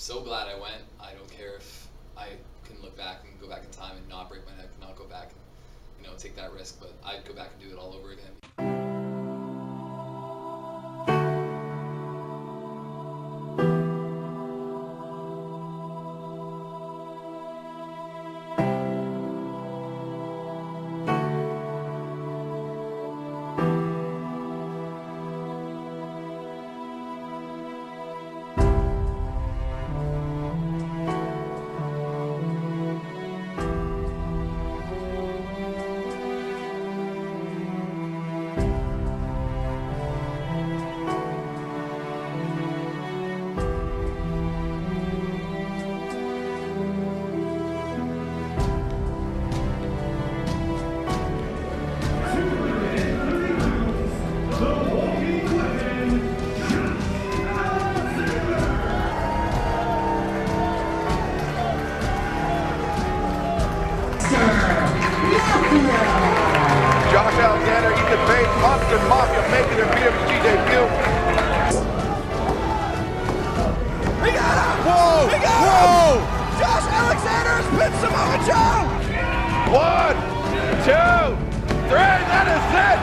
so glad I went. I don't care if I can look back and go back in time and not break my neck, not go back and, you know, take that risk, but I'd go back and do it all over again. Mafia making their PWG debut. He got him! Whoa! He got him! Josh Alexander has pinned Samoa Joe! 1, 2, 3, that is it!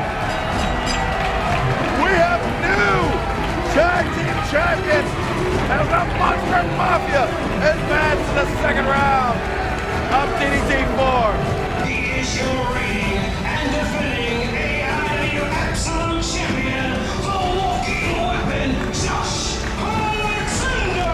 We have new tag team champions as the Monster Mafia advance to the second round of DDT 4. He is your reigning and defending AAW Absolute Champion, the walking weapon, Josh Alexander!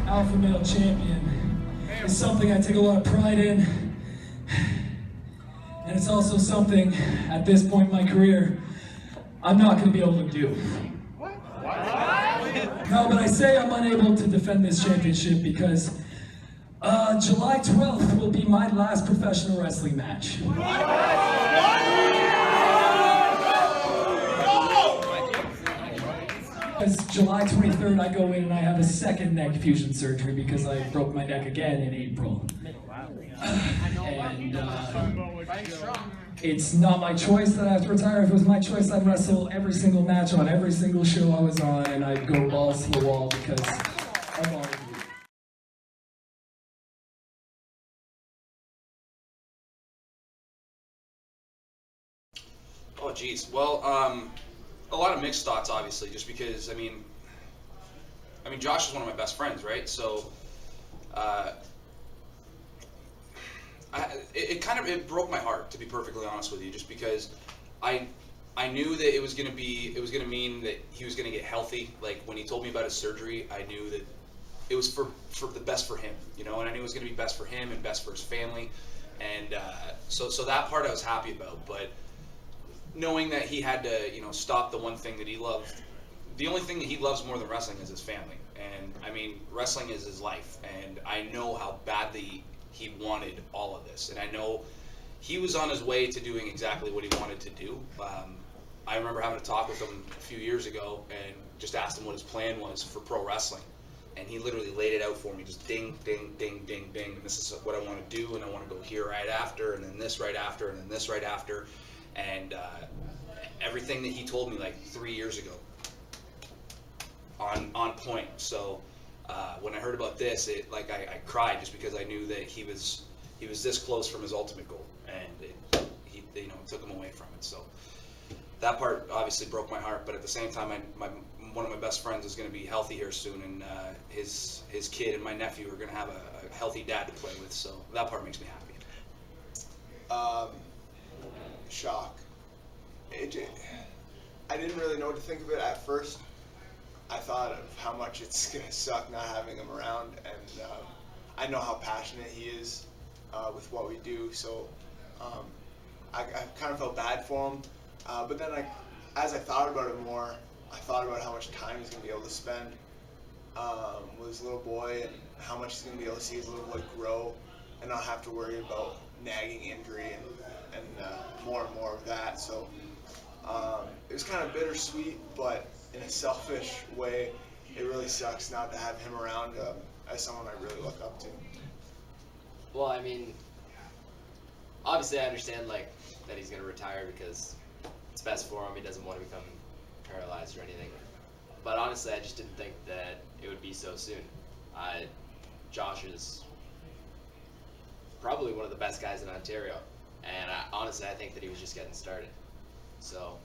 Alpha male champion is something I take a lot of pride in, and it's also something at this point in my career I'm not going to be able to do. No, but I say I'm unable to defend this championship because July 12th will be my last professional wrestling match. Because July 23rd, I go in and I have a second neck fusion surgery because I broke my neck again in April. And it's not my choice that I have to retire. If it was my choice, I'd wrestle every single match on every single show I was on, and I'd go balls to the wall because of all of you. Oh, geez. Well, a lot of mixed thoughts, obviously, just because, I mean, Josh is one of my best friends, right? So, it broke my heart, to be perfectly honest with you, just because I knew that it was gonna mean that he was gonna get healthy. Like, when he told me about his surgery, I knew that it was for the best for him, you know, and I knew it was gonna be best for him and best for his family, and so that part I was happy about, but knowing that he had to, you know, stop the one thing that he loved, the only thing that he loves more than wrestling is his family. And I mean, wrestling is his life, and I know how badly he wanted all of this, and I know he was on his way to doing exactly what he wanted to do. I remember having a talk with him a few years ago and just asked him what his plan was for pro wrestling, and he literally laid it out for me, just ding, ding, ding, ding, ding, and this is what I want to do, and I want to go here right after, and then this right after, and then this right after. And everything that he told me like 3 years ago, on point. So when I heard about this, I cried just because I knew that he was this close from his ultimate goal, and he took him away from it. So that part obviously broke my heart. But at the same time, one of my best friends is going to be healthy here soon, and his kid and my nephew are going to have a healthy dad to play with. So that part makes me happy. Shock. I didn't really know what to think of it at first. I thought of how much it's gonna suck not having him around, and I know how passionate he is with what we do. So I kind of felt bad for him. But then as I thought about it more, I thought about how much time he's going to be able to spend with his little boy and how much he's going to be able to see his little boy grow and not have to worry about nagging injury and more of that. So it was kind of bittersweet, but in a selfish way, it really sucks not to have him around as someone I really look up to. Well, I mean, obviously I understand like that he's going to retire because it's best for him. He doesn't want to become paralyzed or anything. But honestly, I just didn't think that it would be so soon. Josh is probably one of the best guys in Ontario, and honestly, I think that he was just getting started. So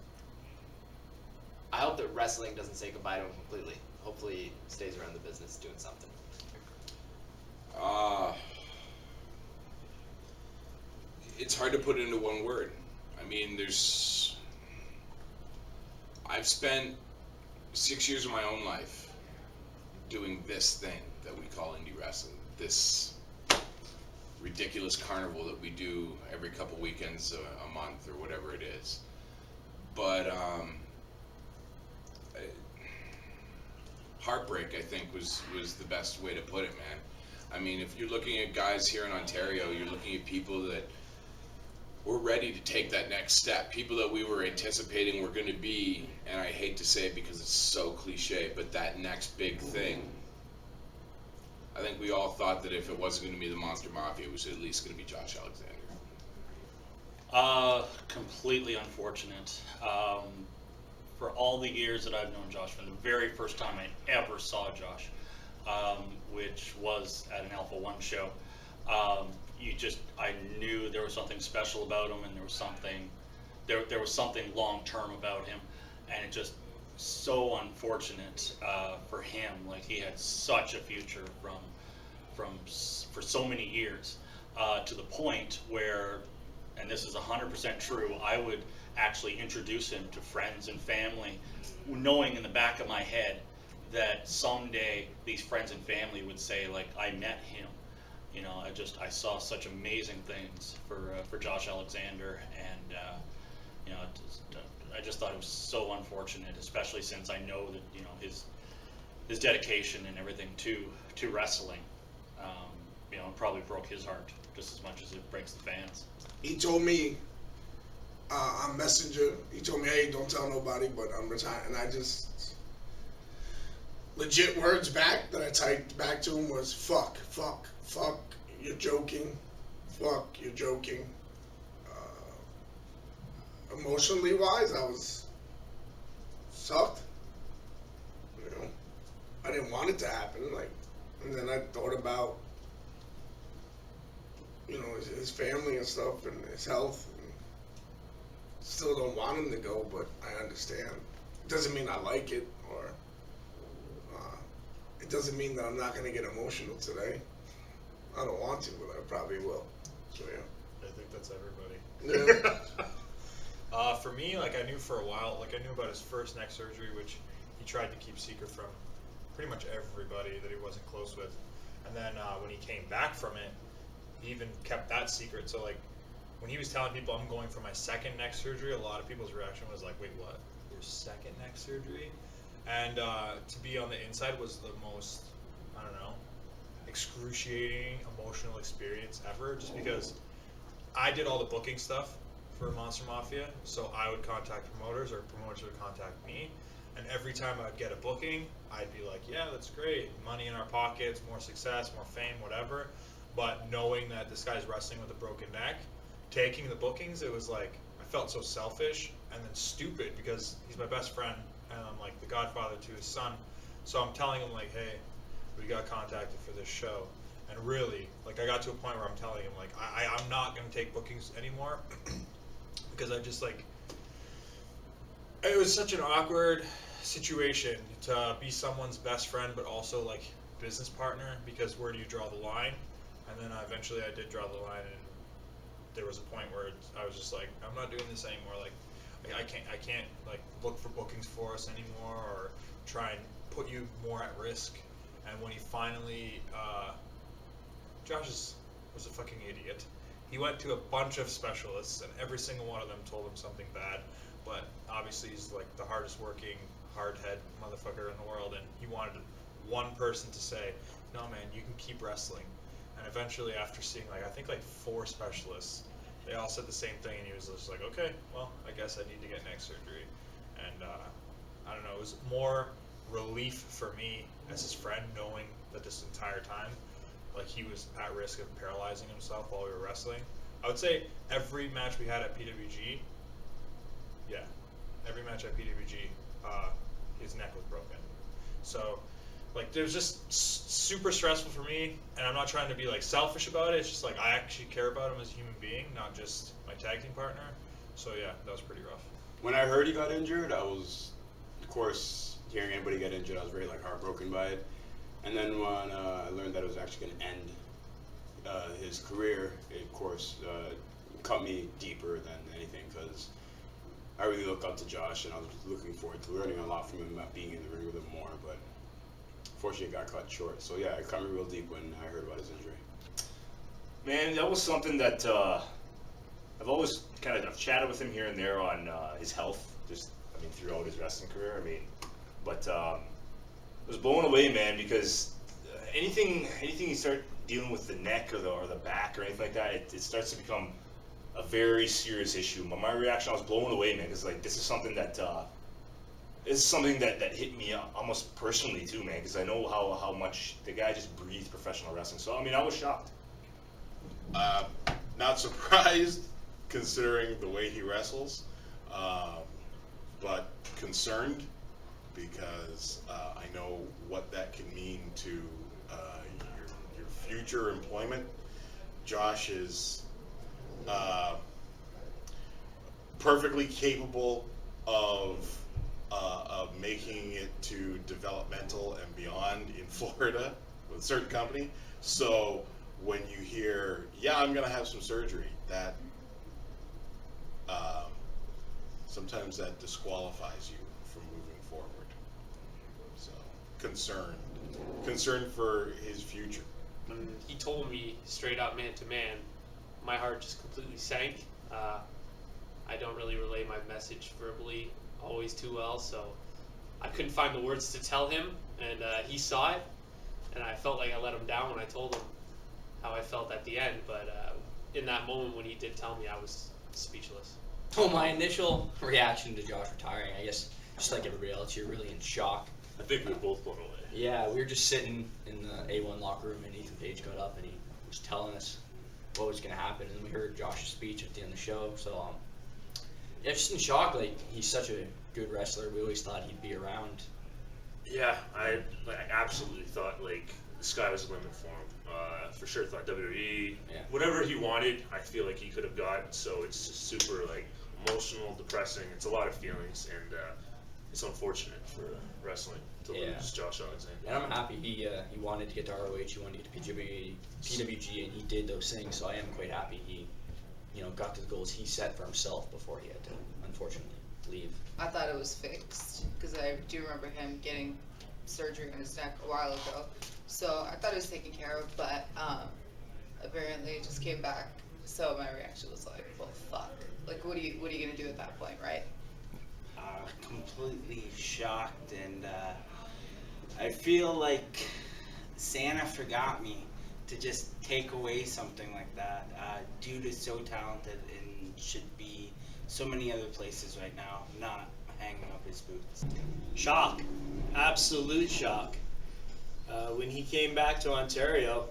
I hope that wrestling doesn't say goodbye to him completely. Hopefully, he stays around the business doing something. It's hard to put into one word. I mean, I've spent 6 years of my own life doing this thing that we call indie wrestling, this ridiculous carnival that we do every couple weekends a month or whatever it is. But heartbreak, I think, was the best way to put it, man. I mean, if you're looking at guys here in Ontario, you're looking at people that were ready to take that next step, people that we were anticipating were going to be, and I hate to say it because it's so cliche, but that next big thing. I think we all thought that if it wasn't going to be the Monster Mafia, it was at least going to be Josh Alexander. Completely unfortunate. For all the years that I've known Josh, from the very first time I ever saw Josh, which was at an Alpha One show, I knew there was something special about him, and there was something long term about him, and it just so unfortunate for him. Like, he had such a future for so many years, to the point where, and this is 100% true, I would actually introduce him to friends and family, knowing in the back of my head that someday these friends and family would say, like, I met him. You know, I saw such amazing things for Josh Alexander, and you know, I just thought it was so unfortunate, especially since I know that, you know, his dedication and everything to wrestling, you know, probably broke his heart just as much as it breaks the fans. He told me on Messenger, he told me, hey, don't tell nobody, but I'm retiring. And I just, legit words back that I typed back to him was, fuck, you're joking, fuck, you're joking. Emotionally wise, I was sucked. You know, I didn't want it to happen. Like, and then I thought about, you know, his family and stuff and his health. And still don't want him to go, but I understand. It doesn't mean I like it, or it doesn't mean that I'm not going to get emotional today. I don't want to, but I probably will. So yeah. I think that's everybody. Yeah. For me, like, I knew for a while, like, I knew about his first neck surgery, which he tried to keep secret from pretty much everybody that he wasn't close with. And then when he came back from it, he even kept that secret. So, like, when he was telling people I'm going for my second neck surgery, a lot of people's reaction was like, wait, what? Your second neck surgery? And to be on the inside was the most, I don't know, excruciating emotional experience ever, just because I did all the booking stuff for Monster Mafia, so I would contact promoters, or promoters would contact me, and every time I'd get a booking, I'd be like, yeah, that's great, money in our pockets, more success, more fame, whatever. But knowing that this guy's wrestling with a broken neck, taking the bookings, it was like, I felt so selfish and then stupid, because he's my best friend and I'm like the godfather to his son. So I'm telling him, like, hey, we got contacted for this show. And really, like, I got to a point where I'm telling him, like, I'm not going to take bookings anymore because I just, like, it was such an awkward situation to be someone's best friend but also, like, business partner, because where do you draw the line? And then eventually I did draw the line, and there was a point where I was just like, I'm not doing this anymore. Like I can't like look for bookings for us anymore, or try and put you more at risk. And when he finally, Josh was a fucking idiot. he went to a bunch of specialists, and every single one of them told him something bad. But obviously, he's like the hardest working, hard head motherfucker in the world, and he wanted one person to say, "No, man, you can keep wrestling." And eventually, after seeing I think 4 specialists, they all said the same thing, and he was just like, "Okay, well, I guess I need to get neck surgery." And I don't know, it was more relief for me as his friend, knowing that this entire time, he was at risk of paralyzing himself while we were wrestling. I would say every match we had at PWG, his neck was broken. So, it was just super stressful for me, and I'm not trying to be selfish about it. It's just I actually care about him as a human being, not just my tag team partner. So yeah, that was pretty rough. When I heard he got injured, I was, of course, hearing anybody get injured, I was very heartbroken by it. And then when I learned that it was actually going to end his career, it of course cut me deeper than anything, because I really look up to Josh, and I was looking forward to learning a lot from him, being in the ring with him more. But unfortunately, it got cut short. So yeah, it cut me real deep when I heard about his injury. Man, that was something that I've always I've chatted with him here and there on his health, throughout his wrestling career. But I was blown away, man, because anything you start dealing with the neck or the back or anything like that, it starts to become a very serious issue. But my reaction, I was blown away, man, because this is something that that hit me almost personally too, man, because I know how much the guy just breathed professional wrestling. So I was shocked. Not surprised, considering the way he wrestles, but concerned, because I know what that can mean to your future employment. Josh is perfectly capable of making it to developmental and beyond in Florida with a certain company. So when you hear, yeah, I'm going to have some surgery, that sometimes that disqualifies you from moving forward. So concerned for his future. When he told me straight up, man to man, my heart just completely sank. I don't really relay my message verbally always too well, so I couldn't find the words to tell him, and he saw it, and I felt like I let him down when I told him how I felt at the end, but in that moment when he did tell me, I was speechless. So my initial reaction to Josh retiring, I guess, just like everybody else, you're really in shock. I think we were both blown away. Yeah, we were just sitting in the A1 locker room, and Ethan Page got up and he was telling us what was going to happen, and then we heard Josh's speech at the end of the show. So yeah, just in shock. He's such a good wrestler. We always thought he'd be around. Yeah, I absolutely thought the sky was the limit for him. For sure, thought WWE, whatever he wanted, I feel like he could have gotten. So it's just super emotional, depressing. It's a lot of feelings, and it's unfortunate for wrestling to lose Josh Alexander. And I'm happy he wanted to get to ROH, he wanted to get to PWG, and he did those things. So I am quite happy he, got to the goals he set for himself before he had to, unfortunately, leave. I thought it was fixed, because I do remember him getting surgery on his neck a while ago. So I thought it was taken care of, but apparently it just came back. So my reaction was well, fuck. What are you gonna do at that point, right? Completely shocked, and I feel like Santa forgot me to just take away something like that. Dude is so talented and should be so many other places right now, not hanging up his boots. Shock, absolute shock. When he came back to Ontario,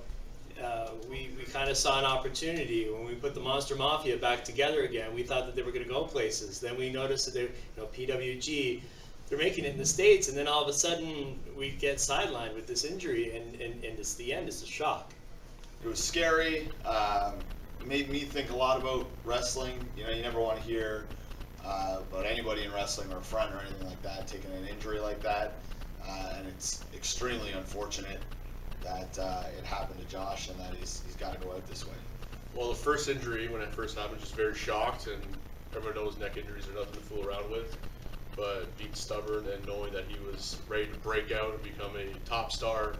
we kind of saw an opportunity. When we put the Monster Mafia back together again, we thought that they were going to go places. Then we noticed that PWG, they're making it in the States, and then all of a sudden we get sidelined with this injury, and it's the end. It's a shock. It was scary. Made me think a lot about wrestling. You never want to hear about anybody in wrestling or a friend or anything like that taking an injury like that, and it's extremely unfortunate that it happened to Josh and that he's got to go out this way. Well, the first injury, when it first happened, just very shocked, and everyone knows neck injuries are nothing to fool around with. But being stubborn and knowing that he was ready to break out and become a top star,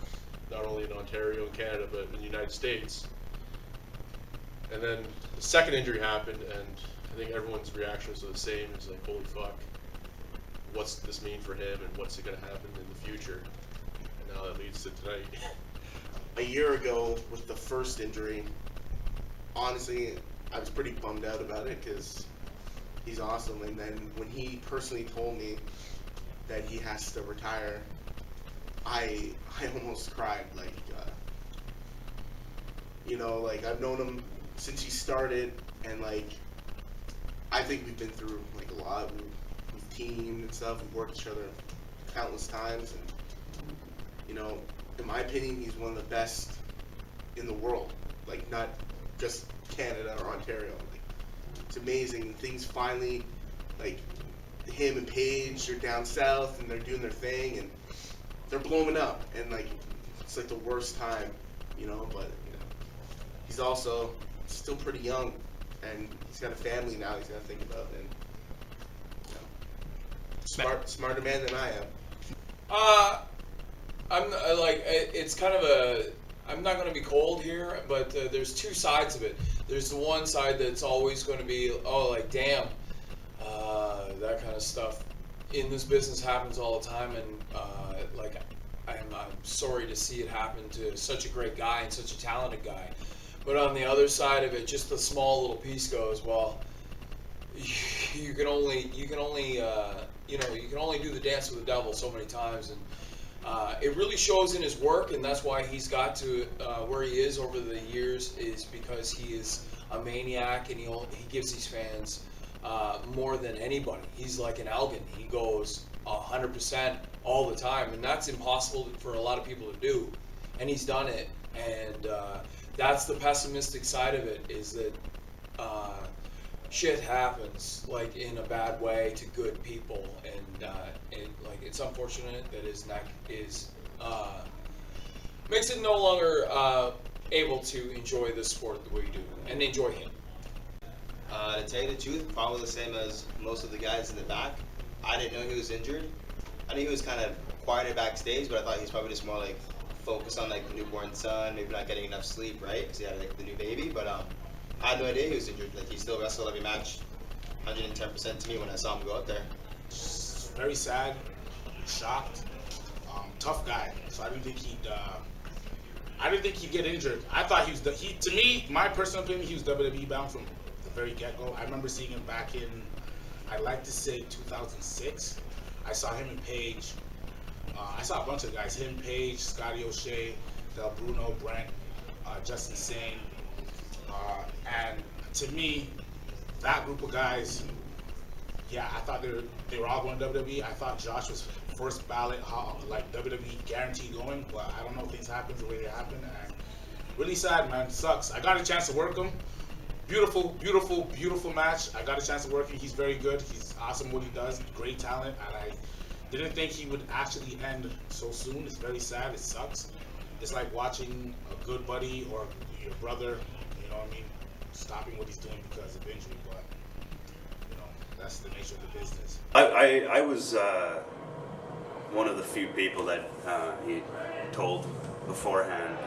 not only in Ontario and Canada, but in the United States. And then the second injury happened, and I think everyone's reactions are the same. It's like, holy fuck, what's this mean for him, and what's going to happen in the future? And now that leads to tonight. A year ago with the first injury, honestly, I was pretty bummed out about it because he's awesome. And then when he personally told me that he has to retire, I almost cried. Like, you know, like I've known him since he started, and like I think we've been through like a lot. We've teamed and stuff. We've worked each other countless times, and you know, in my opinion, he's one of the best in the world. Like, not just Canada or Ontario. Like, it's amazing. Things finally, like, him and Paige are down south and they're doing their thing and they're blowing up. And like, it's like the worst time, you know. But you know, he's also still pretty young, and he's got a family now. He's got to think about, and you know, smarter man than I am. I'm like, it's kind of a, I'm not going to be cold here, but there's two sides of it. There's the one side that's always going to be, oh, like, damn, that kind of stuff in this business happens all the time, and like, I'm sorry to see it happen to such a great guy and such a talented guy. But on the other side of it, just a small little piece goes, well, you can only you can only do the dance with the devil so many times, and it really shows in his work, and that's why he's got to where he is over the years, is because he is a maniac, and he gives these fans more than anybody. He's like an Elgin. He goes 100% all the time, and that's impossible for a lot of people to do, and he's done it. And that's the pessimistic side of it, is that shit happens, like, in a bad way to good people, and like, it's unfortunate that his neck is makes it no longer able to enjoy the sport the way you do, and enjoy him. To tell you the truth, probably the same as most of the guys in the back. I didn't know he was injured. I knew he was kind of quieter backstage, but I thought he was probably just more like focused on like the newborn son, maybe not getting enough sleep, right? Because he had like the new baby. But I had no idea he was injured. Like, he still wrestled every match, 110% to me when I saw him go out there. Very sad, shocked, tough guy. So I didn't think he'd get injured. I thought to me, my personal opinion, he was WWE bound from the very get-go. I remember seeing him back in, I'd like to say 2006. I saw him and Paige. I saw a bunch of guys, him, Paige, Scotty O'Shea, Del Bruno, Brent, Justin Sane. And to me, that group of guys, yeah, I thought they were all going to WWE. I thought Josh was first ballot, like WWE guaranteed going, but I don't know if things happen the way they happen. And really sad, man. Sucks. I got a chance to work him. Beautiful, beautiful, beautiful match. I got a chance to work him. He's very good. He's awesome what he does. Great talent. And I didn't think he would actually end so soon. It's very sad. It sucks. It's like watching a good buddy or your brother, you know what I mean, stopping what he's doing because of injury. But, you know, that's the nature of the business. I was one of the few people that he told beforehand.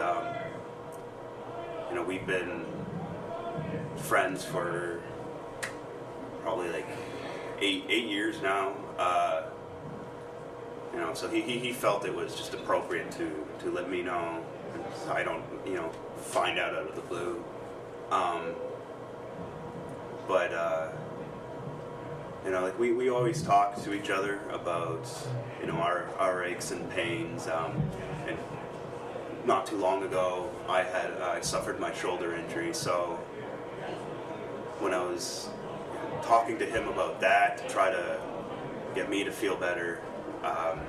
You know, we've been friends for probably like eight years now. You know, so he felt it was just appropriate to let me know, so I don't, you know, find out of the blue. But you know, like we always talk to each other about, you know, our aches and pains. And not too long ago, I suffered my shoulder injury. So when I was talking to him about that to try to get me to feel better,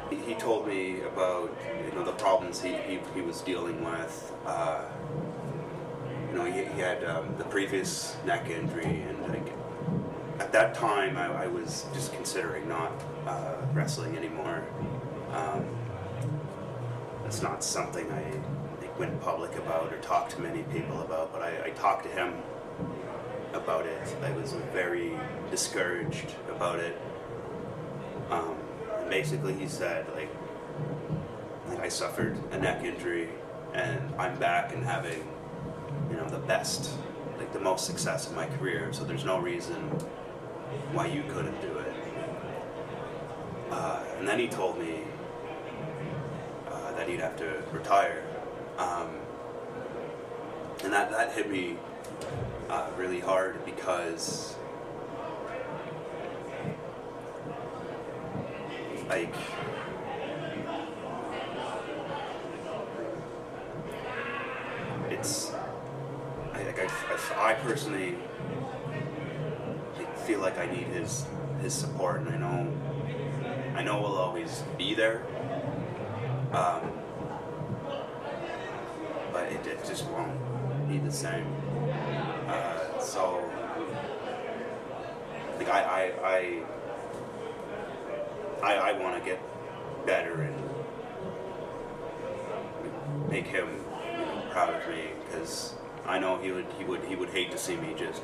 he told me about, you know, the problems he was dealing with. You know, he had the previous neck injury, and like, at that time I was just considering not wrestling anymore. It's not something I went public about or talked to many people about, but I talked to him about it. I was very discouraged about it. Basically, he said, like, I suffered a neck injury, and I'm back and having, you know, the best like the most success in my career, so there's no reason why you couldn't do it. And then he told me that he'd have to retire, and that hit me really hard because like it's I personally feel like I need his support, and I know we'll always be there, but it just won't be the same. So like I want to get better and make him proud of me, because I know he would hate to see me just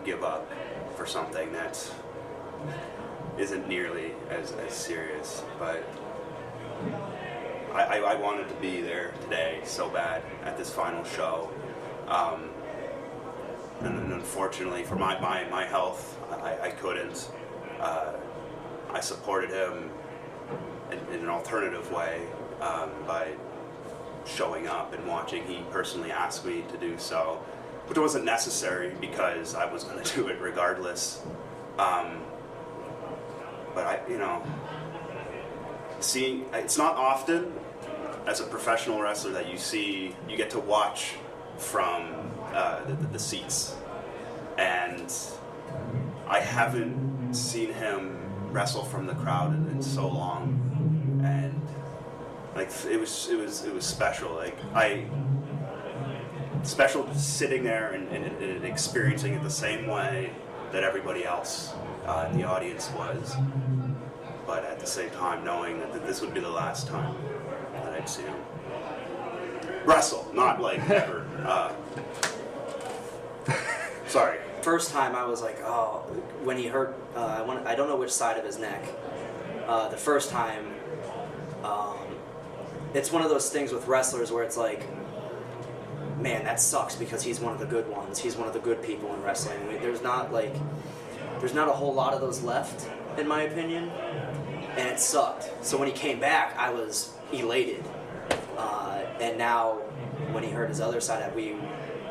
give up for something that isn't nearly as serious. But I wanted to be there today so bad at this final show, and unfortunately for my health, I couldn't. I supported him in an alternative way by showing up and watching. He personally asked me to do so, which wasn't necessary because I was going to do it regardless. But seeing, it's not often as a professional wrestler that you get to watch from the seats, and I haven't seen him wrestle from the crowd in so long, and like it was special. Like special sitting there and experiencing it the same way that everybody else in the audience was, but at the same time knowing that this would be the last time that I'd see him wrestle, not like ever. Sorry. First time I was like, oh, when he hurt, I don't know which side of his neck. The first time, it's one of those things with wrestlers where it's like, man, that sucks because he's one of the good ones. He's one of the good people in wrestling. I mean, there's not a whole lot of those left, in my opinion, and it sucked. So when he came back, I was elated. And now, when he hurt his other side, we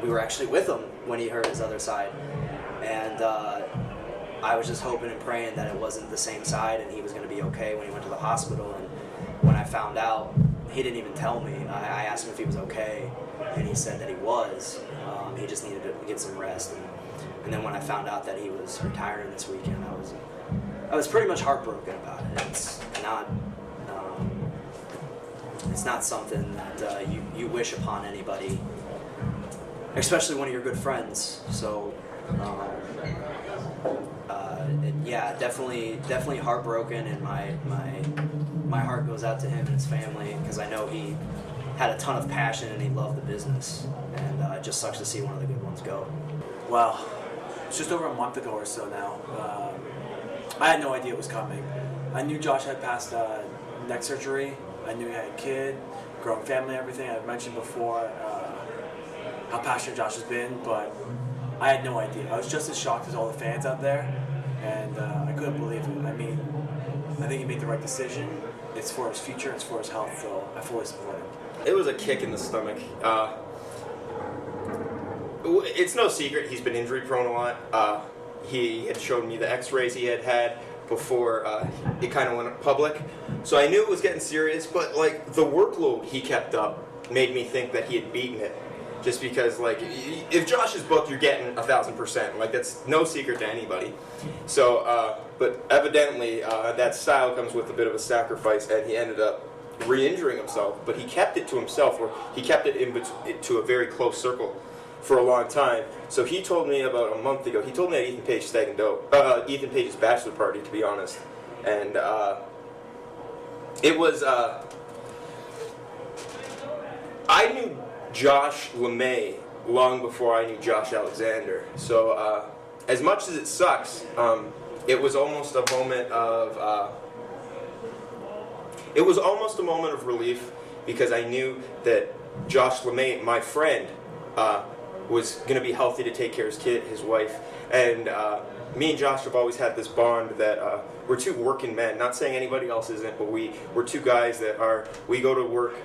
were actually with him when he hurt his other side, and I was just hoping and praying that it wasn't the same side and he was going to be okay when he went to the hospital. And when I found out, he didn't even tell me. I asked him if he was okay, and he said that he was. He just needed to get some rest. And then when I found out that he was retiring this weekend, I was pretty much heartbroken about it. It's not something that you wish upon anybody, especially one of your good friends. So, yeah, definitely heartbroken, and my heart goes out to him and his family, because I know he had a ton of passion and he loved the business, and it just sucks to see one of the good ones go. Well, it's just over a month ago or so now. I had no idea it was coming. I knew Josh had passed neck surgery. I knew he had a kid, growing family, everything. I've mentioned before how passionate Josh has been, but I had no idea. I was just as shocked as all the fans out there, and I couldn't believe it. I mean, I think he made the right decision. It's for his future, it's for his health, so I fully support him. It was a kick in the stomach. It's no secret he's been injury prone a lot. He had showed me the x-rays he had before it kind of went public. So I knew it was getting serious, but like the workload he kept up made me think that he had beaten it. Just because, like, if Josh is booked, you're getting 1,000%. Like, that's no secret to anybody. So, but evidently, that style comes with a bit of a sacrifice, and he ended up re-injuring himself. But he kept it to himself, or he kept it to a very close circle for a long time. So he told me about a month ago. He told me at Ethan Page's Stag and Dope, Ethan Page's bachelor party, to be honest, and it was. I knew Josh LeMay long before I knew Josh Alexander. So as much as it sucks, it was almost a moment of relief, because I knew that Josh LeMay, my friend, was going to be healthy to take care of his kid, his wife. And me and Josh have always had this bond that we're two working men. Not saying anybody else isn't, but we're two guys that we go to work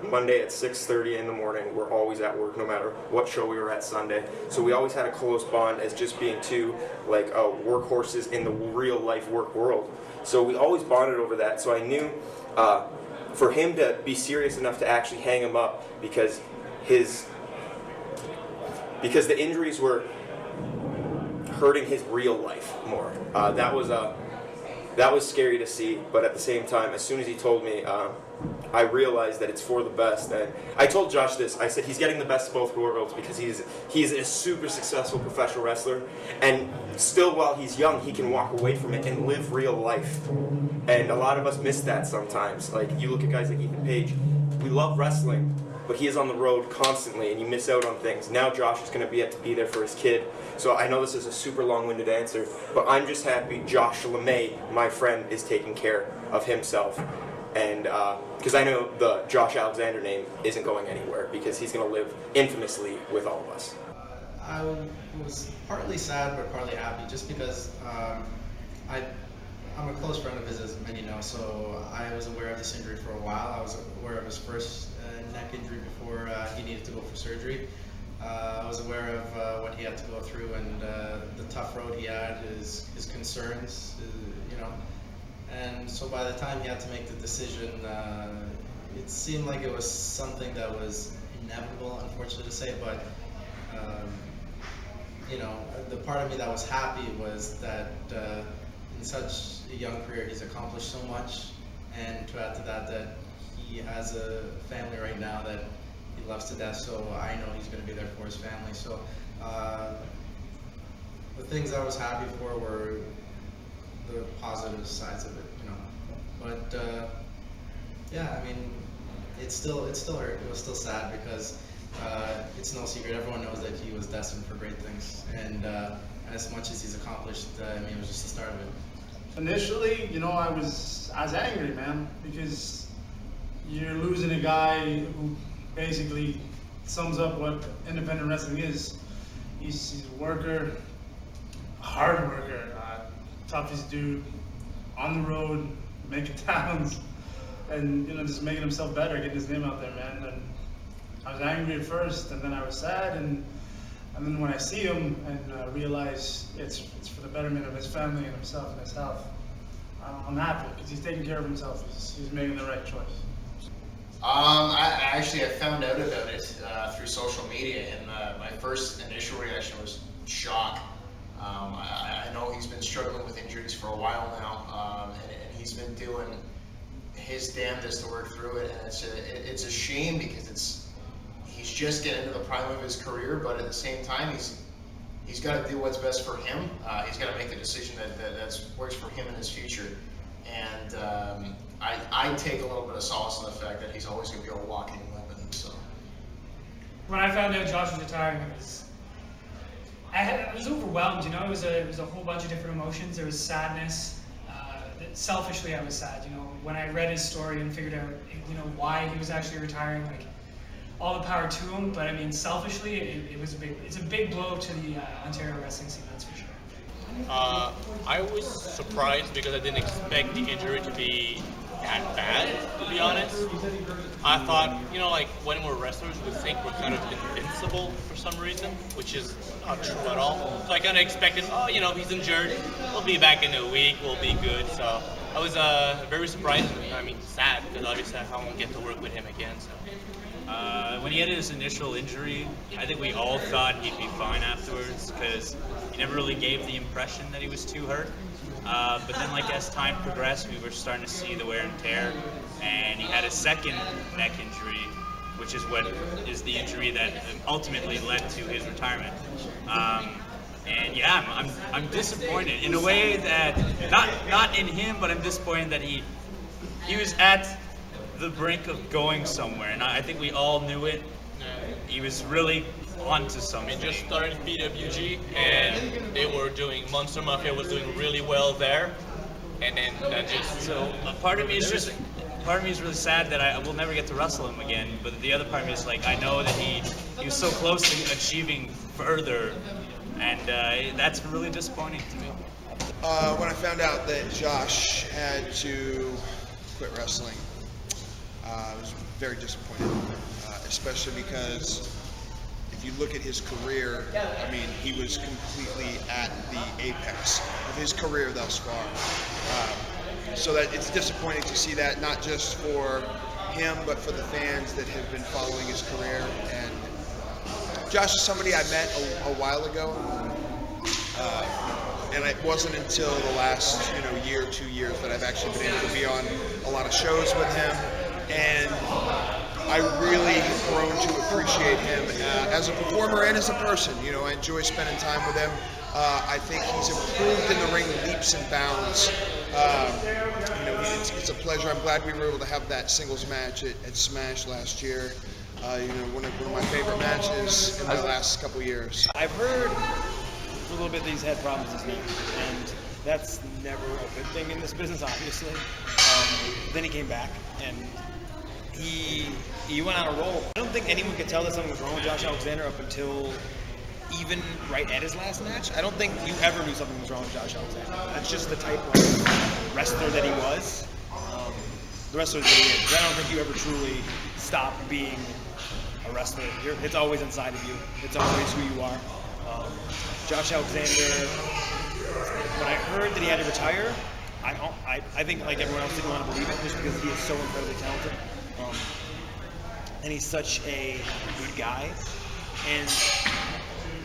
Monday at 6:30 in the morning. We're always at work, no matter what show we were at Sunday. So we always had a close bond as just being two workhorses in the real life work world. So we always bonded over that. So I knew for him to be serious enough to actually hang him up because the injuries were hurting his real life more. That was scary to see, but at the same time, as soon as he told me, I realized that it's for the best. And I told Josh this. I said he's getting the best of both worlds because he's a super successful professional wrestler, and still while he's young, he can walk away from it and live real life. And a lot of us miss that sometimes. Like you look at guys like Ethan Page, we love wrestling, but he is on the road constantly, and you miss out on things. Now Josh is going to be there for his kid. So I know this is a super long-winded answer, but I'm just happy Josh LeMay, my friend, is taking care of himself. And because I know the Josh Alexander name isn't going anywhere because he's going to live infamously with all of us. I was partly sad but partly happy just because I'm a close friend of his, as many know, so I was aware of this injury for a while. I was aware of his first neck injury before he needed to go for surgery. I was aware of what he had to go through and the tough road he had, his concerns, and so by the time he had to make the decision, it seemed like it was something that was inevitable, unfortunately to say, but the part of me that was happy was that in such a young career he's accomplished so much, and to add to that he has a family right now that he loves to death, so I know he's going to be there for his family. So the things I was happy for were the positive sides of it, but yeah, I mean, it still hurt. It was still sad because it's no secret, everyone knows that he was destined for great things, and as much as he's accomplished, I mean, it was just the start of it. Initially, I was angry, man, because you're losing a guy who basically sums up what independent wrestling is. He's a worker, a hard worker, toughest dude, on the road, making towns, and just making himself better, getting his name out there, man. And I was angry at first, and then I was sad, and then when I see him and realize it's for the betterment of his family and himself and his health, I'm happy because he's taking care of himself. He's making the right choice. I found out about it through social media, and my first initial reaction was shock. I know he's been struggling with injuries for a while now, and he's been doing his damnedest to work through it, and it's a shame because he's just getting into the prime of his career, but at the same time he's got to do what's best for him. He's got to make the decision that works for him in his future, and I take a little bit of solace in the fact that he's always going to be a walking weapon. So when I found out Josh was retiring, I was overwhelmed. It was a whole bunch of different emotions. There was sadness. Selfishly, I was sad. When I read his story and figured out, why he was actually retiring, like all the power to him. But I mean, selfishly, it's a big blow to the Ontario wrestling scene. That's for sure. I was surprised because I didn't expect the injury to be that bad, to be honest. I thought, when we're wrestlers, we think we're kind of invincible for some reason, which is not true at all. So I kind of expected, he's injured, we'll be back in a week, we'll be good. So I was very surprised, sad, because obviously I won't get to work with him again. So. When he had his initial injury, I think we all thought he'd be fine afterwards because he never really gave the impression that he was too hurt. But then, as time progressed, we were starting to see the wear and tear, and he had a second neck injury, which is what is the injury that ultimately led to his retirement. And yeah, I'm disappointed in a way that not in him, but I'm disappointed that he was at the brink of going somewhere, and I think we all knew it. He was really onto something. He just started PWG, and they were doing Monster Mafia was doing really well there, and then that just part of me is really sad that I will never get to wrestle him again. But the other part of me is I know that he he was so close to achieving further, and that's really disappointing to me. When I found out that Josh had to quit wrestling, I was very disappointed, especially because if you look at his career, I mean, he was completely at the apex of his career thus far. So that it's disappointing to see that, not just for him, but for the fans that have been following his career. And Josh is somebody I met a while ago, and it wasn't until the last year, 2 years that I've actually been able to be on a lot of shows with him, and I really have grown to appreciate him as a performer and as a person. I enjoy spending time with him. I think he's improved in the ring leaps and bounds. It's a pleasure. I'm glad we were able to have that singles match at Smash last year. One of my favorite matches in the last couple years. I've heard a little bit that he's had problems with his name, and that's never a good thing in this business, obviously. Then he came back, and he went on a roll. I don't think anyone could tell that something was wrong with Josh Alexander up until even right at his last match. I don't think you ever knew something was wrong with Josh Alexander. That's just the type of wrestler that he was. The wrestler that he is. I don't think you ever truly stop being a wrestler. It's always inside of you. It's always who you are. Josh Alexander, when I heard that he had to retire, I think like everyone else didn't want to believe it just because he is so incredibly talented. And he's such a good guy. And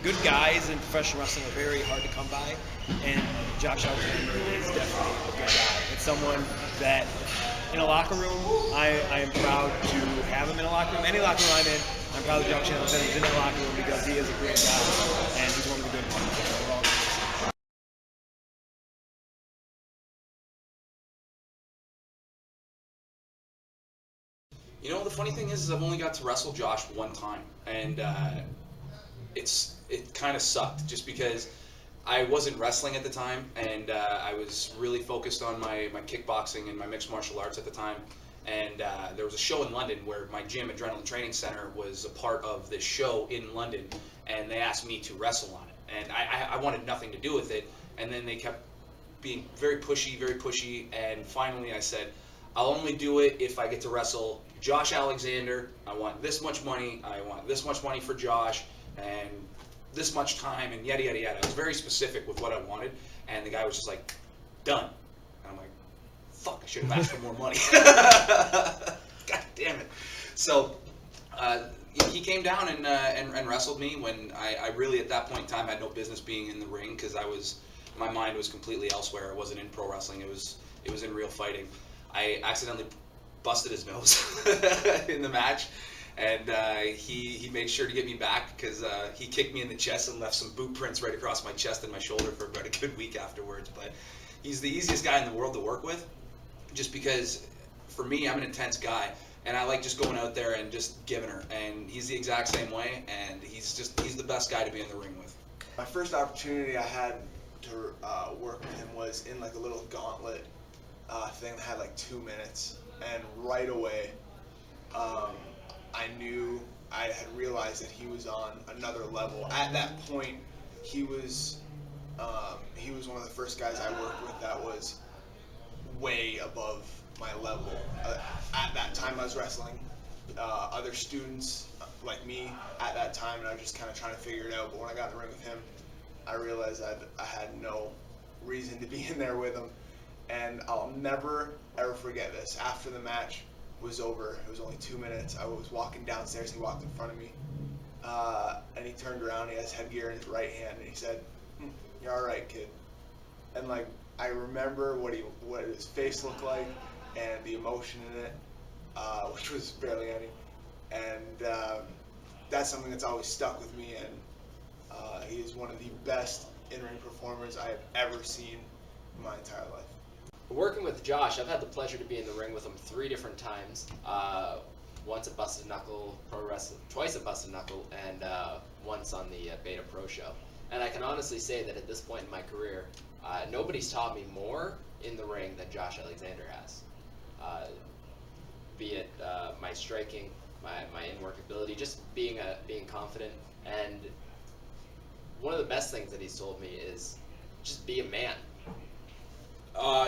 good guys in professional wrestling are very hard to come by. And Josh Alexander is definitely a good guy. It's someone that in a locker room, I am proud to have him in a locker room. Any locker room I'm in, I'm proud that Josh Alexander is in that locker room because he is a great guy. And he's one of the good ones. We're all good. The funny thing is I've only got to wrestle Josh one time, and it kind of sucked just because I wasn't wrestling at the time, and I was really focused on my kickboxing and my mixed martial arts at the time. And there was a show in London where my gym, Adrenaline Training Center, was a part of this show in London, and they asked me to wrestle on it. And I wanted nothing to do with it, and then they kept being very pushy, and finally I said, I'll only do it if I get to wrestle Josh Alexander. I want this much money. I want this much money for Josh, and this much time, and yada, yada, yada. I was very specific with what I wanted, and the guy was just like, done. And I'm like, fuck, I should have asked for more money. God damn it. So he came down and wrestled me when I really, at that point in time, had no business being in the ring because my mind was completely elsewhere. It wasn't in pro wrestling. It was in real fighting. I accidentally busted his nose in the match, and he made sure to get me back because he kicked me in the chest and left some boot prints right across my chest and my shoulder for about a good week afterwards. But he's the easiest guy in the world to work with, just because for me, I'm an intense guy, and I like just going out there and just giving her. And he's the exact same way, and he's the best guy to be in the ring with. My first opportunity I had to work with him was in like a little gauntlet thing that had like 2 minutes, and right away I knew I had realized that he was on another level. At that point, he was one of the first guys I worked with that was way above my level. At that time, I was wrestling other students like me at that time, and I was just kind of trying to figure it out. But when I got in the ring with him, I realized I had no reason to be in there with him. And I'll never, ever forget this. After the match was over, it was only 2 minutes, I was walking downstairs, he walked in front of me, and he turned around, he has headgear in his right hand, and he said, "You're all right, kid." And like, I remember what his face looked like, and the emotion in it, which was barely any. And that's something that's always stuck with me, and he is one of the best in-ring performers I have ever seen in my entire life. Working with Josh, I've had the pleasure to be in the ring with him 3 different times. Once at Busted Knuckle Pro Wrestling, twice at Busted Knuckle, and once on the Beta Pro Show. And I can honestly say that at this point in my career, nobody's taught me more in the ring than Josh Alexander has. Be it my striking, my in-work ability, just being confident. And one of the best things that he's told me is just be a man.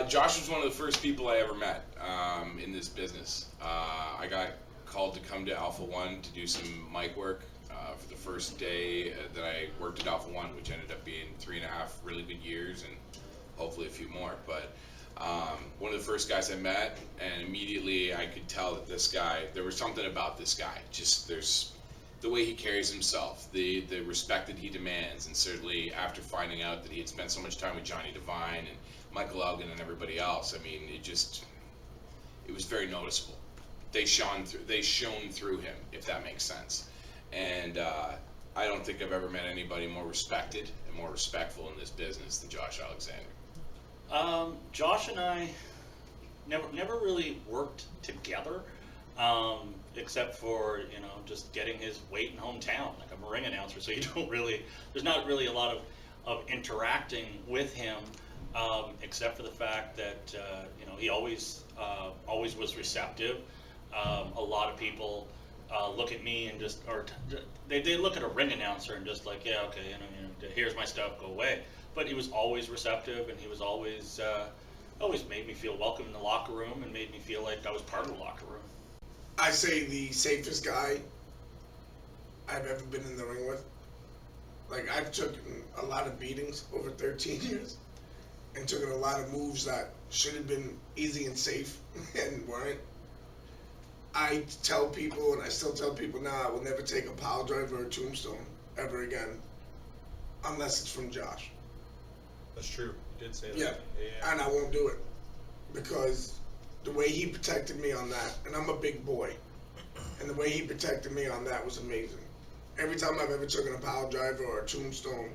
Josh was one of the first people I ever met in this business. I got called to come to Alpha One to do some mic work for the first day that I worked at Alpha One, which ended up being 3.5 really good years and hopefully a few more. But one of the first guys I met, and immediately I could tell that this guy, there was something about this guy. Just there's the way he carries himself, the respect that he demands, and certainly after finding out that he had spent so much time with Johnny Devine and Michael Elgin and everybody else, I mean, it was very noticeable. They shone through him, if that makes sense. And I don't think I've ever met anybody more respected and more respectful in this business than Josh Alexander. Josh and I never really worked together, except for just getting his weight in hometown. Like, I'm a ring announcer, so there's not really a lot of interacting with him, except for the fact that he always was receptive. A lot of people look at me and they look at a ring announcer and just like, yeah, okay, here's my stuff, go away. But he was always receptive, and he was always made me feel welcome in the locker room and made me feel like I was part of the locker room. I say the safest guy I've ever been in the ring with. Like, I've taken a lot of beatings over 13 years and taken a lot of moves that should have been easy and safe and weren't. I tell people, and I still tell people now, I will never take a pile driver or a tombstone ever again unless it's from Josh. That's true. You did say that. Yeah. And I won't do it because the way he protected me on that, and I'm a big boy, and the way he protected me on that was amazing. Every time I've ever taken a pile driver or a tombstone,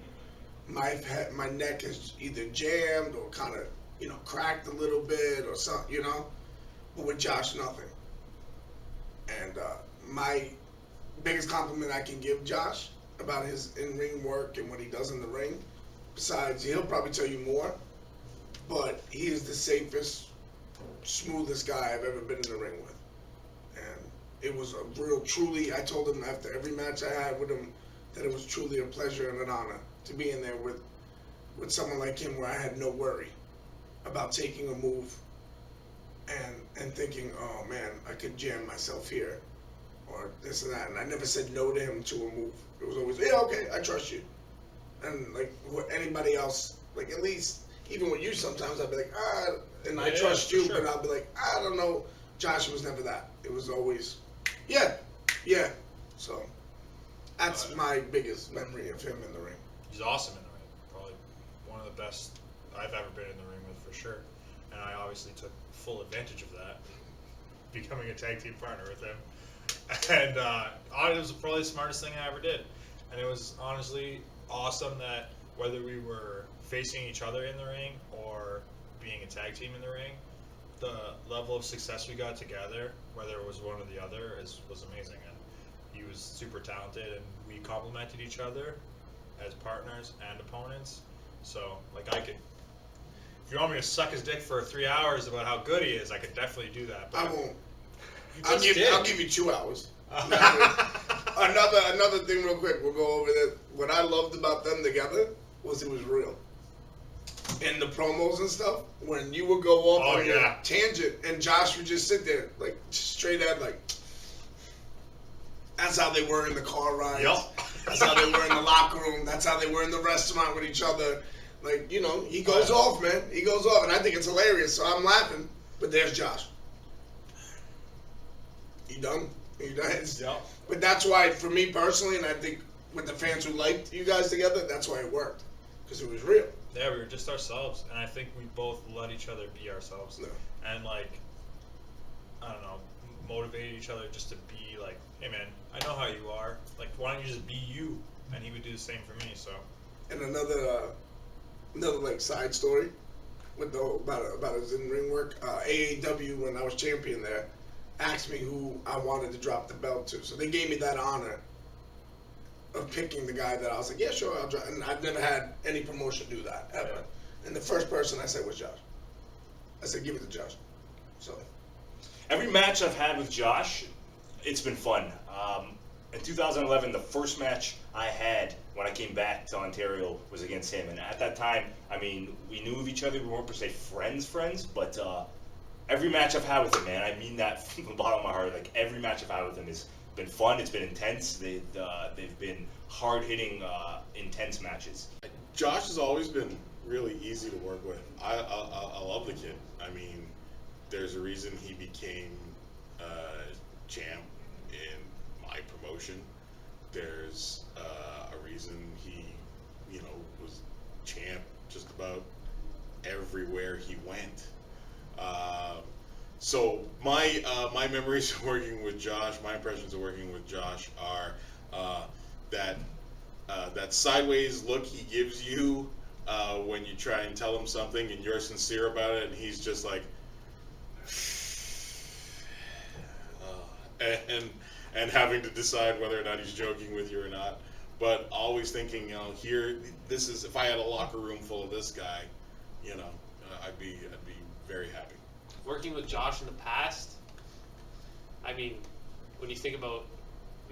my neck is either jammed or kind of, cracked a little bit or something, But with Josh, nothing. And my biggest compliment I can give Josh about his in-ring work and what he does in the ring, besides, he'll probably tell you more, but he is the safest, smoothest guy I've ever been in the ring with. And it was I told him after every match I had with him that it was truly a pleasure and an honor to be in there with someone like him, where I had no worry about taking a move and thinking, oh man, I could jam myself here or this and that. And I never said no to him to a move. It was always, yeah, okay, I trust you. And like with anybody else, like at least even with you sometimes I'd be like, and I trust you, sure. But I'll be like, I don't know. Josh was never that. It was always, yeah. So that's my biggest memory of him in the ring. He's awesome in the ring. Probably one of the best I've ever been in the ring with, for sure. And I obviously took full advantage of that, becoming a tag team partner with him. And it was probably the smartest thing I ever did. And it was honestly awesome that whether we were facing each other in the ring or being a tag team in the ring, the level of success we got together, whether it was one or the other, was amazing. And he was super talented, and we complemented each other as partners and opponents. So, like, if you want me to suck his dick for 3 hours about how good he is, I could definitely do that. But I won't. I'll give you 2 hours. Another thing real quick, we'll go over that. What I loved about them together was it was real. In the promos and stuff, when you would go off on a tangent and Josh would just sit there, like, straight at, like, that's how they were in the car rides. Yep. That's how they were in the locker room. That's how they were in the restaurant with each other. Like, he goes off, man. He goes off, and I think it's hilarious, so I'm laughing. But there's Josh. You done? Yeah. But that's why, for me personally, and I think with the fans who liked you guys together, that's why it worked. Because it was real. Yeah, we were just ourselves, and I think we both let each other be ourselves. No. And, like, I don't know, motivated each other just to be like, hey man, I know how you are. Like, why don't you just be you? And he would do the same for me, so. And another like side story with about his in-ring work. AAW, when I was champion there, asked me who I wanted to drop the belt to. So they gave me that honor of picking the guy that I was like, yeah, sure, I'll drop. And I've never had any promotion do that, ever. Yeah. And the first person I said was Josh. I said, give it to Josh. So. Every match I've had with Josh, it's been fun. In 2011, the first match I had when I came back to Ontario was against him, and at that time, I mean, we knew of each other. We weren't per se friends, but every match I've had with him, man, I mean that from the bottom of my heart. Like, every match I've had with him has been fun. It's been intense. They've been hard-hitting, intense matches. Josh has always been really easy to work with. I love the kid. I mean, there's a reason he became champ in my promotion. There's a reason he, was champ just about everywhere he went. So my memories of working with Josh, my impressions of working with Josh are that sideways look he gives you when you try and tell him something and you're sincere about it, and he's just like, and having to decide whether or not he's joking with you or not, but always thinking, this is, if I had a locker room full of this guy, I'd be very happy. Working with Josh in the past, I mean, when you think about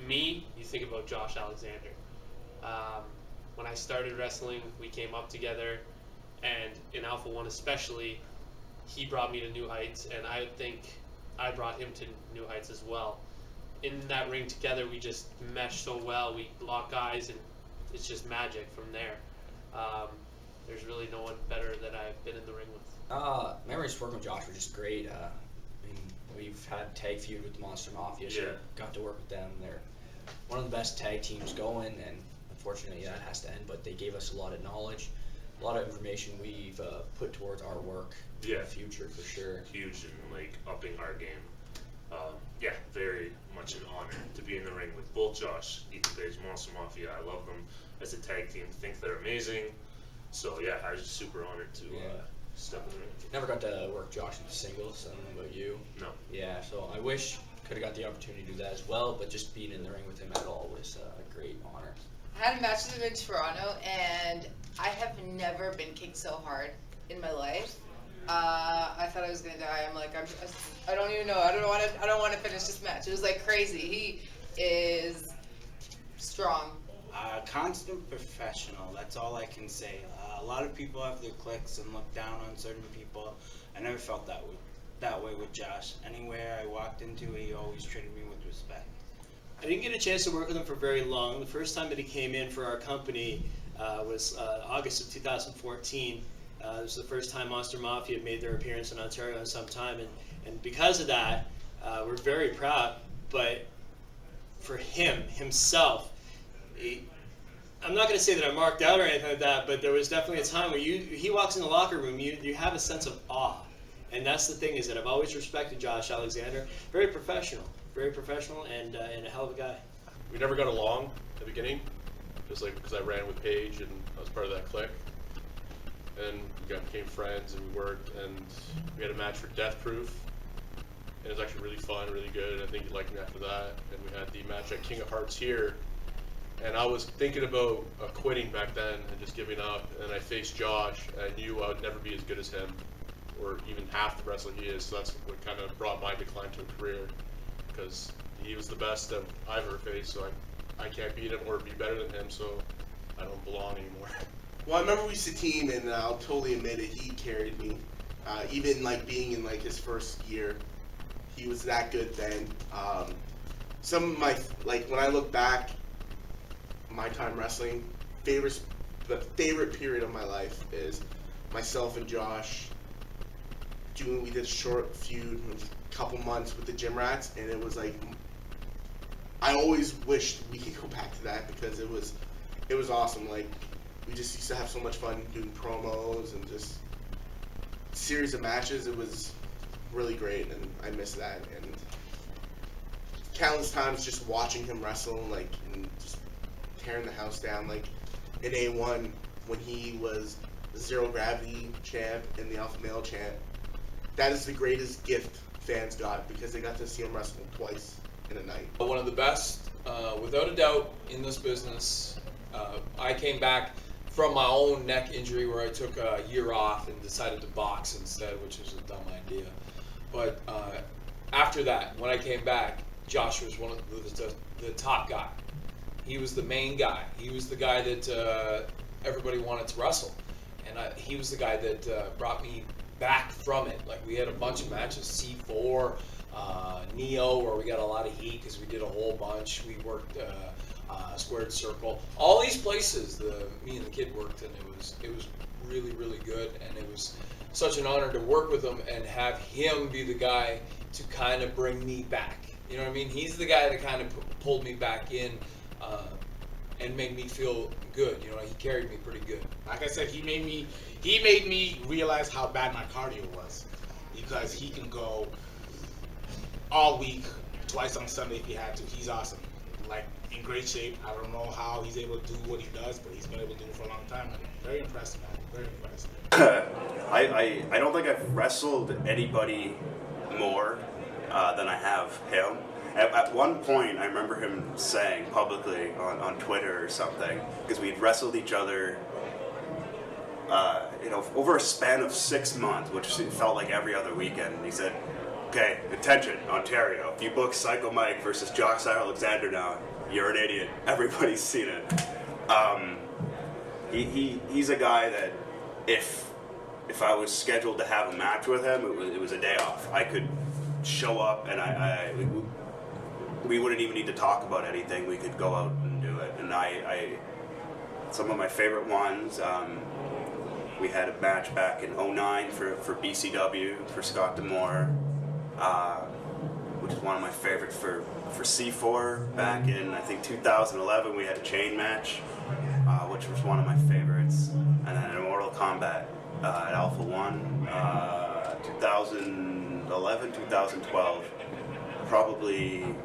me, you think about Josh Alexander. When I started wrestling, we came up together, and in Alpha 1 especially, he brought me to new heights, and I think I brought him to new heights as well. In that ring together, we just meshed so well. We lock eyes, and it's just magic from there. There's really no one better that I've been in the ring with. Memories working with Josh were just great. I mean, we've had tag feud with the Monster Mafia, so got to work with them. They're one of the best tag teams going, and unfortunately that has to end, but they gave us a lot of knowledge, a lot of information we've put towards our work in the future for sure. Huge in like upping our game. Very much an honor to be in the ring with both Josh, Ethan Page, Monster Mafia. I love them as a tag team. Think they're amazing. So I was just super honored to step in the ring. Never got to work Josh in the singles. I don't know about you. No. Yeah, so I wish could have got the opportunity to do that as well, but just being in the ring with him at all was a great honor. I had a match with him in Toronto, and I have never been kicked so hard in my life. I thought I was gonna die. I'm like, I don't even know. I don't want to finish this match. It was like crazy. He is strong. Constant professional. That's all I can say. A lot of people have their cliques and look down on certain people. I never felt that way with Josh. Anywhere I walked into, he always treated me with respect. I didn't get a chance to work with him for very long. The first time that he came in for our company was August of 2014. It was the first time Monster Mafia made their appearance in Ontario in some time, and because of that, we're very proud. But for himself, I'm not going to say that I marked out or anything like that, but there was definitely a time where he walks in the locker room, you have a sense of awe. And that's the thing, is that I've always respected Josh Alexander. Very professional, and a hell of a guy. We never got along at the beginning, just like because I ran with Paige and I was part of that clique. And we became friends, and we worked, and we had a match for Death Proof, and it was actually really fun, really good, and I think he liked me after that. And we had the match at King of Hearts here, and I was thinking about quitting back then and just giving up, and I faced Josh, and I knew I would never be as good as him, or even half the wrestler he is, so that's what kind of brought my decline to a career, because he was the best that I've ever faced, so I can't beat him or be better than him, so I don't belong anymore. Well, I remember we used to team, and I'll totally admit it, he carried me. Even like being in like his first year, he was that good then. Some of my, like when I look back, my time wrestling, the favorite period of my life is myself and Josh we did a short feud, a couple months with the Gym Rats, and it was like, I always wished we could go back to that because it was awesome. Like, we just used to have so much fun doing promos and just series of matches. It was really great, and I miss that. And countless times just watching him wrestle, like, and just tearing the house down. Like in A1 when he was the Zero Gravity champ and the Alpha Male champ. That is the greatest gift fans got because they got to see him wrestle twice in a night. One of the best, without a doubt, in this business. I came back from my own neck injury where I took a year off and decided to box instead, which was a dumb idea. But after that, when I came back, Josh was one of the top guy. He was the main guy. He was the guy that everybody wanted to wrestle, and he was the guy that brought me back from it. Like, we had a bunch of matches, C4, Neo, where we got a lot of heat because we did a whole bunch. We worked Squared Circle, all these places. Me and the kid worked, and it was really, really good, and it was such an honor to work with him and have him be the guy to kind of bring me back. You know what I mean? He's the guy that kind of pulled me back in and made me feel good. You know, he carried me pretty good. Like I said, he made me realize how bad my cardio was, because he can go all week, twice on Sunday if he had to. He's awesome. Like, in great shape. I don't know how he's able to do what he does, but he's been able to do it for a long time. Very impressive, man. Very impressive. I don't think I've wrestled anybody more than I have him. At one point, I remember him saying publicly on Twitter or something, because we'd wrestled each other, over a span of 6 months, which felt like every other weekend. And he said, "Okay, attention, Ontario. If you book Psycho Mike versus Josh Alexander now, you're an idiot. Everybody's seen it." He's a guy that if I was scheduled to have a match with him, it was a day off. I could show up and we wouldn't even need to talk about anything. We could go out and do it. And some of my favorite ones, we had a match back in 2009 for BCW, for Scott D'Amore, which is one of my favorites for C4. Back in, I think, 2011, we had a chain match, which was one of my favorites. And then in Mortal Kombat at Alpha 1, 2011, 2012, probably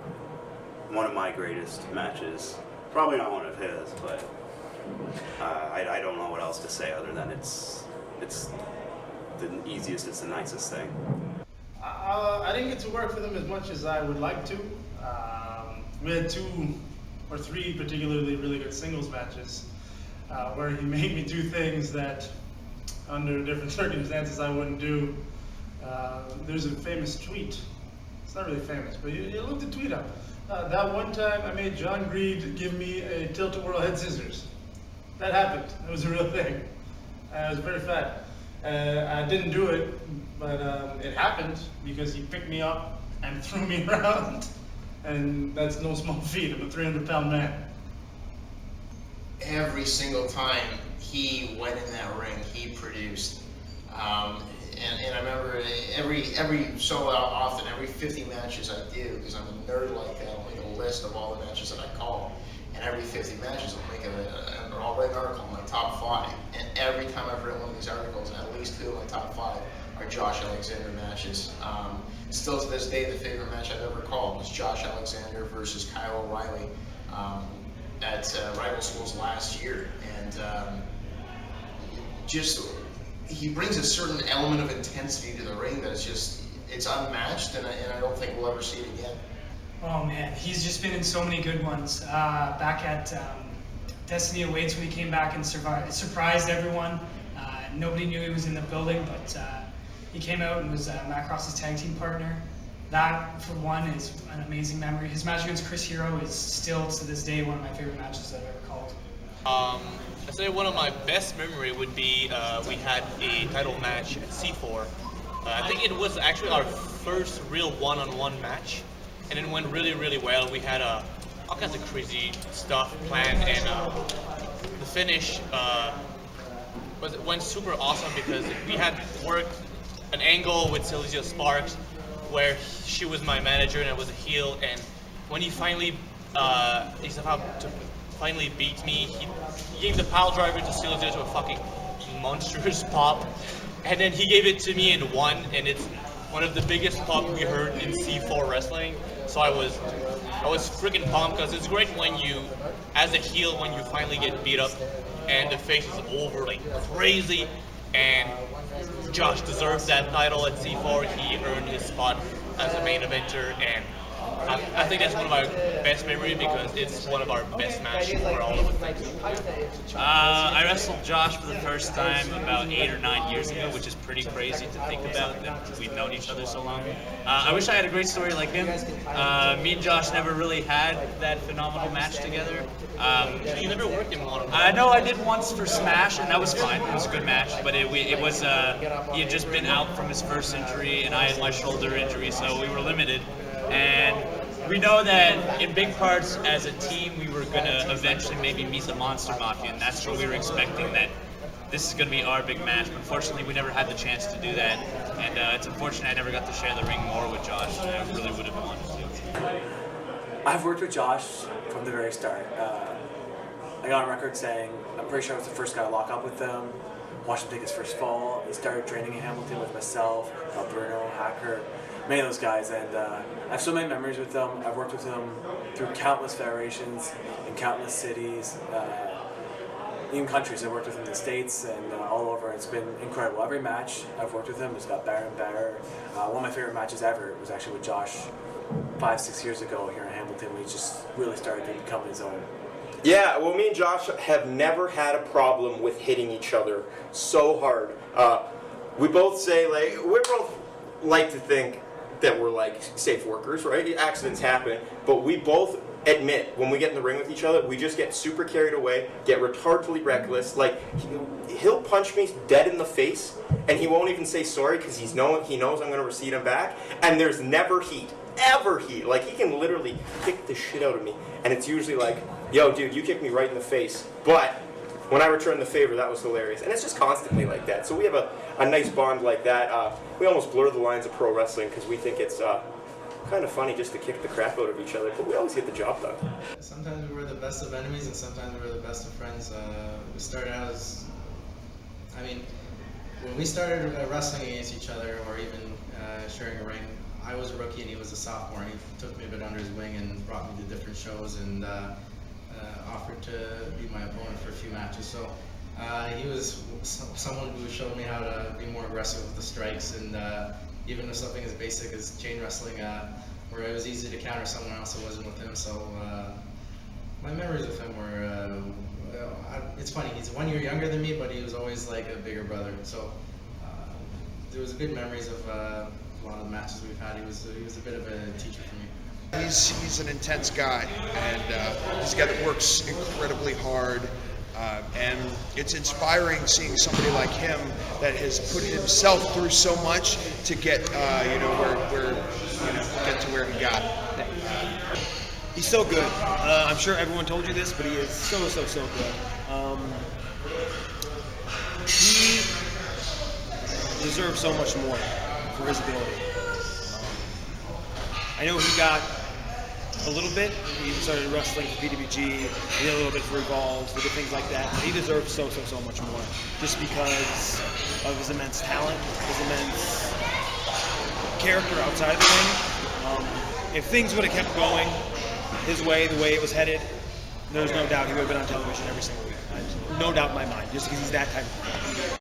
one of my greatest matches. Probably not one of his, but I don't know what else to say other than it's the easiest, it's the nicest thing. I didn't get to work with him as much as I would like to. We had 2 or 3 particularly really good singles matches where he made me do things that under different circumstances I wouldn't do. There's a famous tweet. It's not really famous, but you look the tweet up. That one time I made John Greed give me a tilt-a-whirl head scissors. That happened. It was a real thing. I was very fat. I didn't do it, but it happened because he picked me up and threw me around. And that's no small feat. I'm a 300-pound man. Every single time he went in that ring, he produced. And I remember every so often, every 50 matches I do, because I'm a nerd like that, I'll make a list of all the matches that I call. And every 50 matches, I'll write an article on my top 5. And every time I've written one of these articles, at least 2 of my top 5 are Josh Alexander matches. Still to this day, the favorite match I've ever called was Josh Alexander versus Kyle O'Reilly at Rival Schools last year. And he brings a certain element of intensity to the ring that is just, it's unmatched, and I don't think we'll ever see it again. Oh man, he's just been in so many good ones. Back at Destiny Awaits, when he came back and surprised everyone. Nobody knew he was in the building, but he came out and was Matt Cross's tag team partner. That, for one, is an amazing memory. His match against Chris Hero is still, to this day, one of my favorite matches I've ever called. I'd say one of my best memory would be we had a title match at C4. I think it was actually our first real one-on-one match, and it went really, really well. We had all kinds of crazy stuff planned, and the finish went super awesome because we had worked an angle with Seleziya Sparx where she was my manager and I was a heel, and when he finally finally beat me, he gave the pile driver to Seleziya to a fucking monstrous pop, and then he gave it to me and won, and it's one of the biggest pop we heard in C4 wrestling. So I was freaking pumped, because it's great when you, as a heel, when you finally get beat up and the face is over like crazy, and Josh deserves that title at C4. He earned his spot as a main eventer, and I think that's one of my best memories because it's one of our best matches for all of us. I wrestled Josh for the first time about 8 or 9 years ago, which is pretty crazy to think about that we've known each other so long. I wish I had a great story like him. Me and Josh never really had that phenomenal match together. You never worked in one of them. I know I did once for Smash, and that was fine. It was a good match, but it was he had just been out from his first injury, and I had my shoulder injury, so we were limited. And we know that in big parts as a team we were going to eventually maybe meet the Monster Mafia, and that's what we were expecting, that this is going to be our big match. But unfortunately we never had the chance to do that, and it's unfortunate I never got to share the ring more with Josh. I really would have wanted to. I've worked with Josh from the very start. I got on record saying I'm pretty sure I was the first guy to lock up with him, watched him take his first fall. He started training in Hamilton with myself, Del Bruno, Hacker, many of those guys, and I have so many memories with them. I've worked with them through countless federations in countless cities, even countries. I've worked with him in the States and all over. It's been incredible. Every match I've worked with him has got better and better. One of my favorite matches ever was actually with Josh 5-6 years ago here in Hamilton. We just really started to become his own. Yeah, well, me and Josh have never had a problem with hitting each other so hard. We both say, like, we both like to think that we're like safe workers, right? Accidents happen, but we both admit when we get in the ring with each other, we just get super carried away, get retardedly reckless. Like, he'll punch me dead in the face, and he won't even say sorry because he knows I'm going to recede him back, and there's never heat. Ever heat. Like, he can literally kick the shit out of me, and it's usually like, yo, dude, you kicked me right in the face, but when I return the favor, that was hilarious. And it's just constantly like that. So we have a nice bond like that. We almost blur the lines of pro wrestling because we think it's kind of funny just to kick the crap out of each other, but we always get the job done. Sometimes we were the best of enemies, and sometimes we were the best of friends. We started out as, I mean, when we started wrestling against each other, or even sharing a ring, I was a rookie and he was a sophomore, and he took me a bit under his wing and brought me to different shows and offered to be my opponent for a few matches. So he was someone who showed me how to be more aggressive with the strikes, and even with something as basic as chain wrestling, where it was easy to counter someone else that wasn't with him. So my memories of him were, it's funny, he's 1 year younger than me, but he was always like a bigger brother. So there was good memories of a lot of the matches we've had. He was a bit of a teacher for me. He's an intense guy, and he's a guy that works incredibly hard, and it's inspiring seeing somebody like him that has put himself through so much to get get to where he got. He's so good. I'm sure everyone told you this, but he is so good. He deserves so much more for his ability. I know he got a little bit. He started wrestling for PWG, he did a little bit for Evolve, he did things like that. But he deserves so much more, just because of his immense talent, his immense character outside of the ring. If things would have kept going his way, the way it was headed, there's no doubt he would have been on television every single week. No doubt in my mind, just because he's that type of player.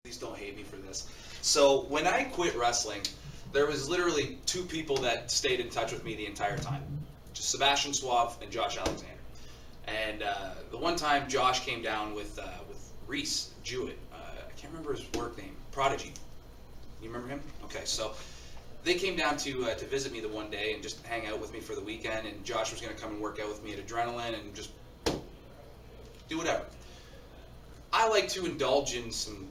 Please don't hate me for this. So when I quit wrestling, there was literally two people that stayed in touch with me the entire time. Just Sebastian Suave and Josh Alexander. And the one time Josh came down with Rhys Jewett. I can't remember his work name. Prodigy. You remember him? Okay, so they came down to visit me the one day and just hang out with me for the weekend, and Josh was going to come and work out with me at Adrenaline and just do whatever. I like to indulge in some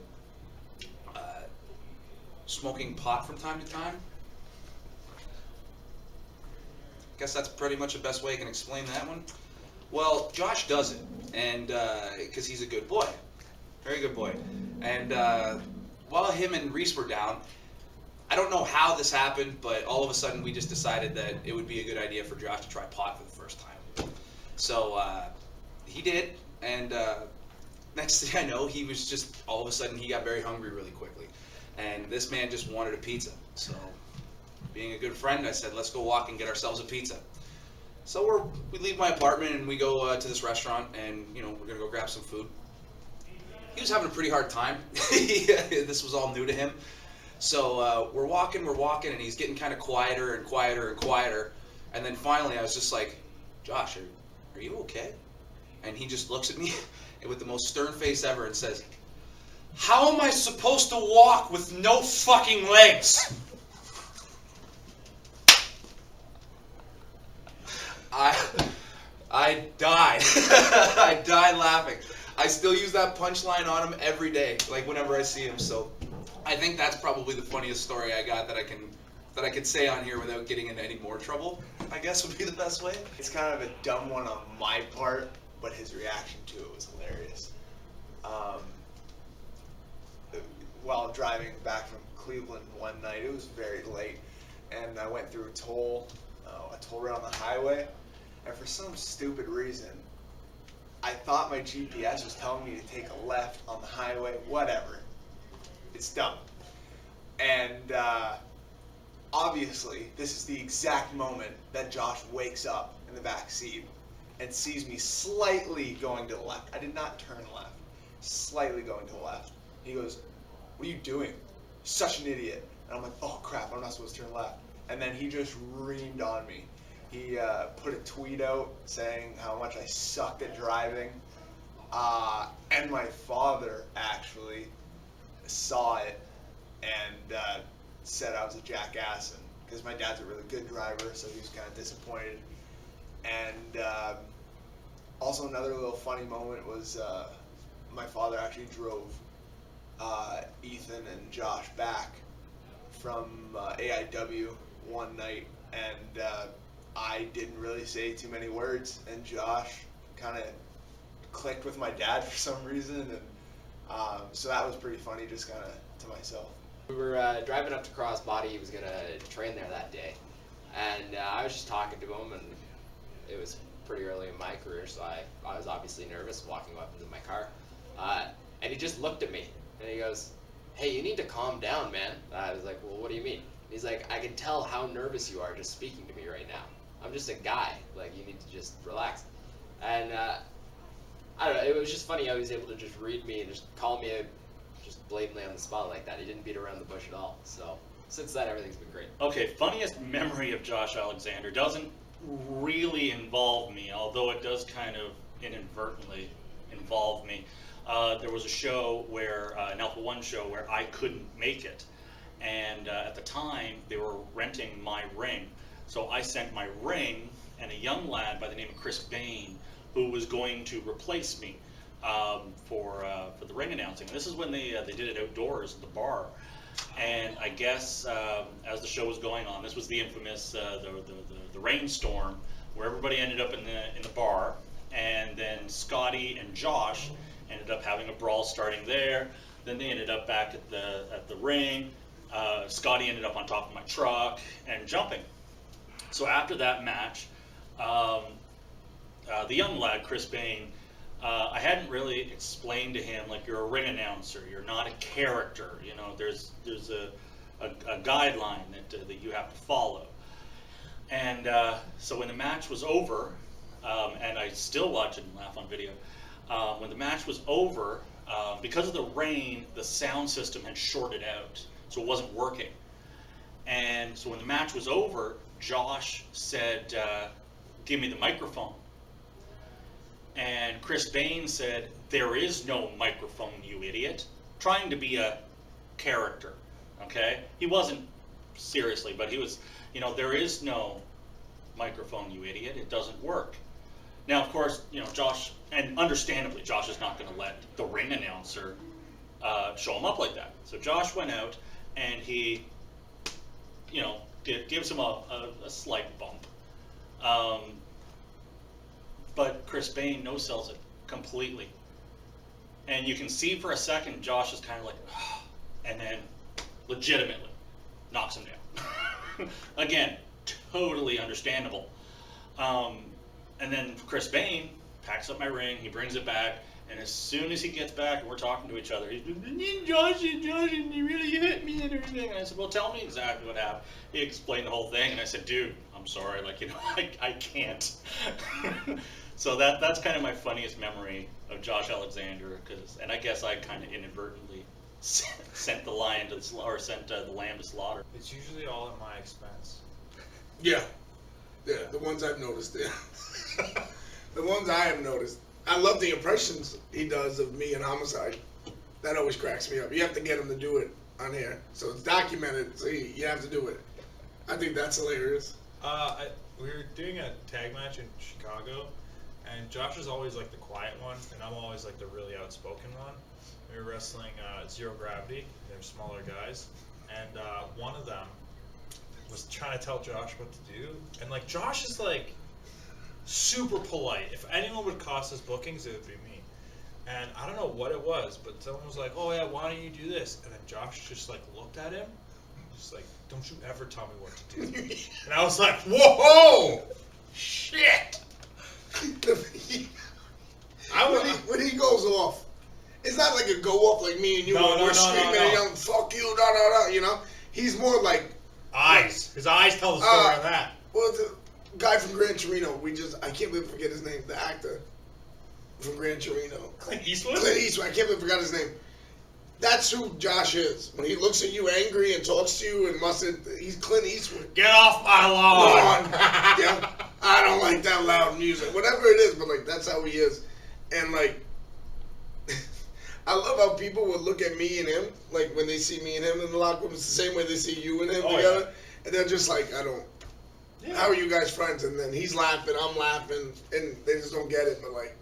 smoking pot from time to time. Guess that's pretty much the best way I can explain that one. Well, Josh does it, and because he's a good boy, very good boy. And while him and Rhys were down, I don't know how this happened, but all of a sudden we just decided that it would be a good idea for Josh to try pot for the first time. So he did, and next thing I know, he was just, all of a sudden he got very hungry really quickly. And this man just wanted a pizza. So being a good friend, I said, let's go walk and get ourselves a pizza. So we leave my apartment and we go to this restaurant, and we're gonna go grab some food. he was having a pretty hard time. This was all new to him. So we're walking, and he's getting kind of quieter and quieter and quieter. And then finally, I was just like, Josh, are you okay? And he just looks at me with the most stern face ever and says, how am I supposed to walk with no fucking legs? I died. I died laughing. I still use that punchline on him every day, like whenever I see him. So I think that's probably the funniest story I got that I could say on here without getting into any more trouble, I guess would be the best way. It's kind of a dumb one on my part, but his reaction to it was hilarious. While driving back from Cleveland one night, it was very late, and I went through a toll road on the highway, and for some stupid reason, I thought my GPS was telling me to take a left on the highway, whatever. It's dumb. And obviously, this is the exact moment that Josh wakes up in the back seat and sees me slightly going to the left. I did not turn left, slightly going to the left. He goes, what are you doing? Such an idiot. And I'm like, oh crap, I'm not supposed to turn left. And then he just reamed on me. He put a tweet out saying how much I sucked at driving. And my father actually saw it and said I was a jackass, because my dad's a really good driver, so he was kind of disappointed. And also another little funny moment was my father actually drove Ethan and Josh back from AIW one night, and I didn't really say too many words, and Josh kind of clicked with my dad for some reason, and so that was pretty funny, just kind of to myself. We were driving up to Crossbody. He was going to train there that day, and I was just talking to him, and it was pretty early in my career, so I was obviously nervous walking up into my car, and he just looked at me, and he goes, hey, you need to calm down, man. I was like, well, what do you mean? He's like, I can tell how nervous you are just speaking to me right now. I'm just a guy. Like, you need to just relax. And I don't know, it was just funny how he was able to just read me and just call me just blatantly on the spot like that. He didn't beat around the bush at all. So since then, everything's been great. Okay, funniest memory of Josh Alexander doesn't really involve me, although it does kind of inadvertently involve me. There was a show where, an Alpha One show, where I couldn't make it. And at the time, they were renting my ring. So I sent my ring and a young lad by the name of Chris Bain, who was going to replace me for the ring announcing. And this is when they did it outdoors at the bar. And I guess as the show was going on, this was the infamous the rainstorm, where everybody ended up in the bar, and then Scotty and Josh ended up having a brawl starting there. Then they ended up back at the ring. Scotty ended up on top of my truck and jumping. So after that match, the young lad, Chris Bain, I hadn't really explained to him, like, you're a ring announcer, you're not a character, you know, there's a guideline that you have to follow. And so when the match was over, and I still watch it and laugh on video, when the match was over, because of the rain, the sound system had shorted out, so it wasn't working. And so when the match was over, Josh said, give me the microphone. And Chris Bain said, there is no microphone, you idiot. Trying to be a character, okay? He wasn't seriously, but he was, you know, there is no microphone, you idiot. It doesn't work. Now, of course, you know, Josh, and understandably, Josh is not going to let the ring announcer show him up like that. So Josh went out and he, you know, gives him a slight bump. But Chris Bain no-sells it completely. And you can see for a second, Josh is kind of like, oh, and then legitimately knocks him down. Again, totally understandable. And then Chris Bain packs up my ring, he brings it back, and as soon as he gets back and we're talking to each other, he's Josh, you really hit me and everything. And I said, well, tell me exactly what happened. He explained the whole thing, and I said, dude, I'm sorry, like, you know, I can't. So that's kind of my funniest memory of Josh Alexander, and I guess I kind of inadvertently sent the lamb to slaughter. It's usually all at my expense. Yeah, the ones I've noticed. Yeah, the ones I have noticed. I love the impressions he does of me and Homicide. That always cracks me up. You have to get him to do it on here, so it's documented. So you have to do it. I think that's hilarious. We were doing a tag match in Chicago, and Josh is always like the quiet one, and I'm always like the really outspoken one. We were wrestling Zero Gravity. They're smaller guys, and one of them was trying to tell Josh what to do, and like Josh is like super polite. If anyone would cost his bookings, it would be me. And I don't know what it was, but someone was like, "Oh yeah, why don't you do this?" And then Josh just like looked at him, just like, "Don't you ever tell me what to do." And I was like, "Whoa, shit!" When he goes off, it's not like a go off like me and you. We're screaming and yelling, "Fuck you!" Da da da. You know, he's more like eyes. His eyes tell the story of that. Well, the guy from Gran Torino, I can't believe I forget his name. The actor from Gran Torino, Clint Eastwood. Clint Eastwood. I can't believe I forgot his name. That's who Josh is. When he looks at you angry and talks to you and he's Clint Eastwood. Get off my lawn. Yeah, I don't like that loud music. Whatever it is, but like that's how he is. And like, I love how people would look at me and him, like when they see me and him in the locker room, it's the same way they see you and him together. Yeah. And they're just like, how are you guys friends? And then he's laughing, I'm laughing, and they just don't get it. But like,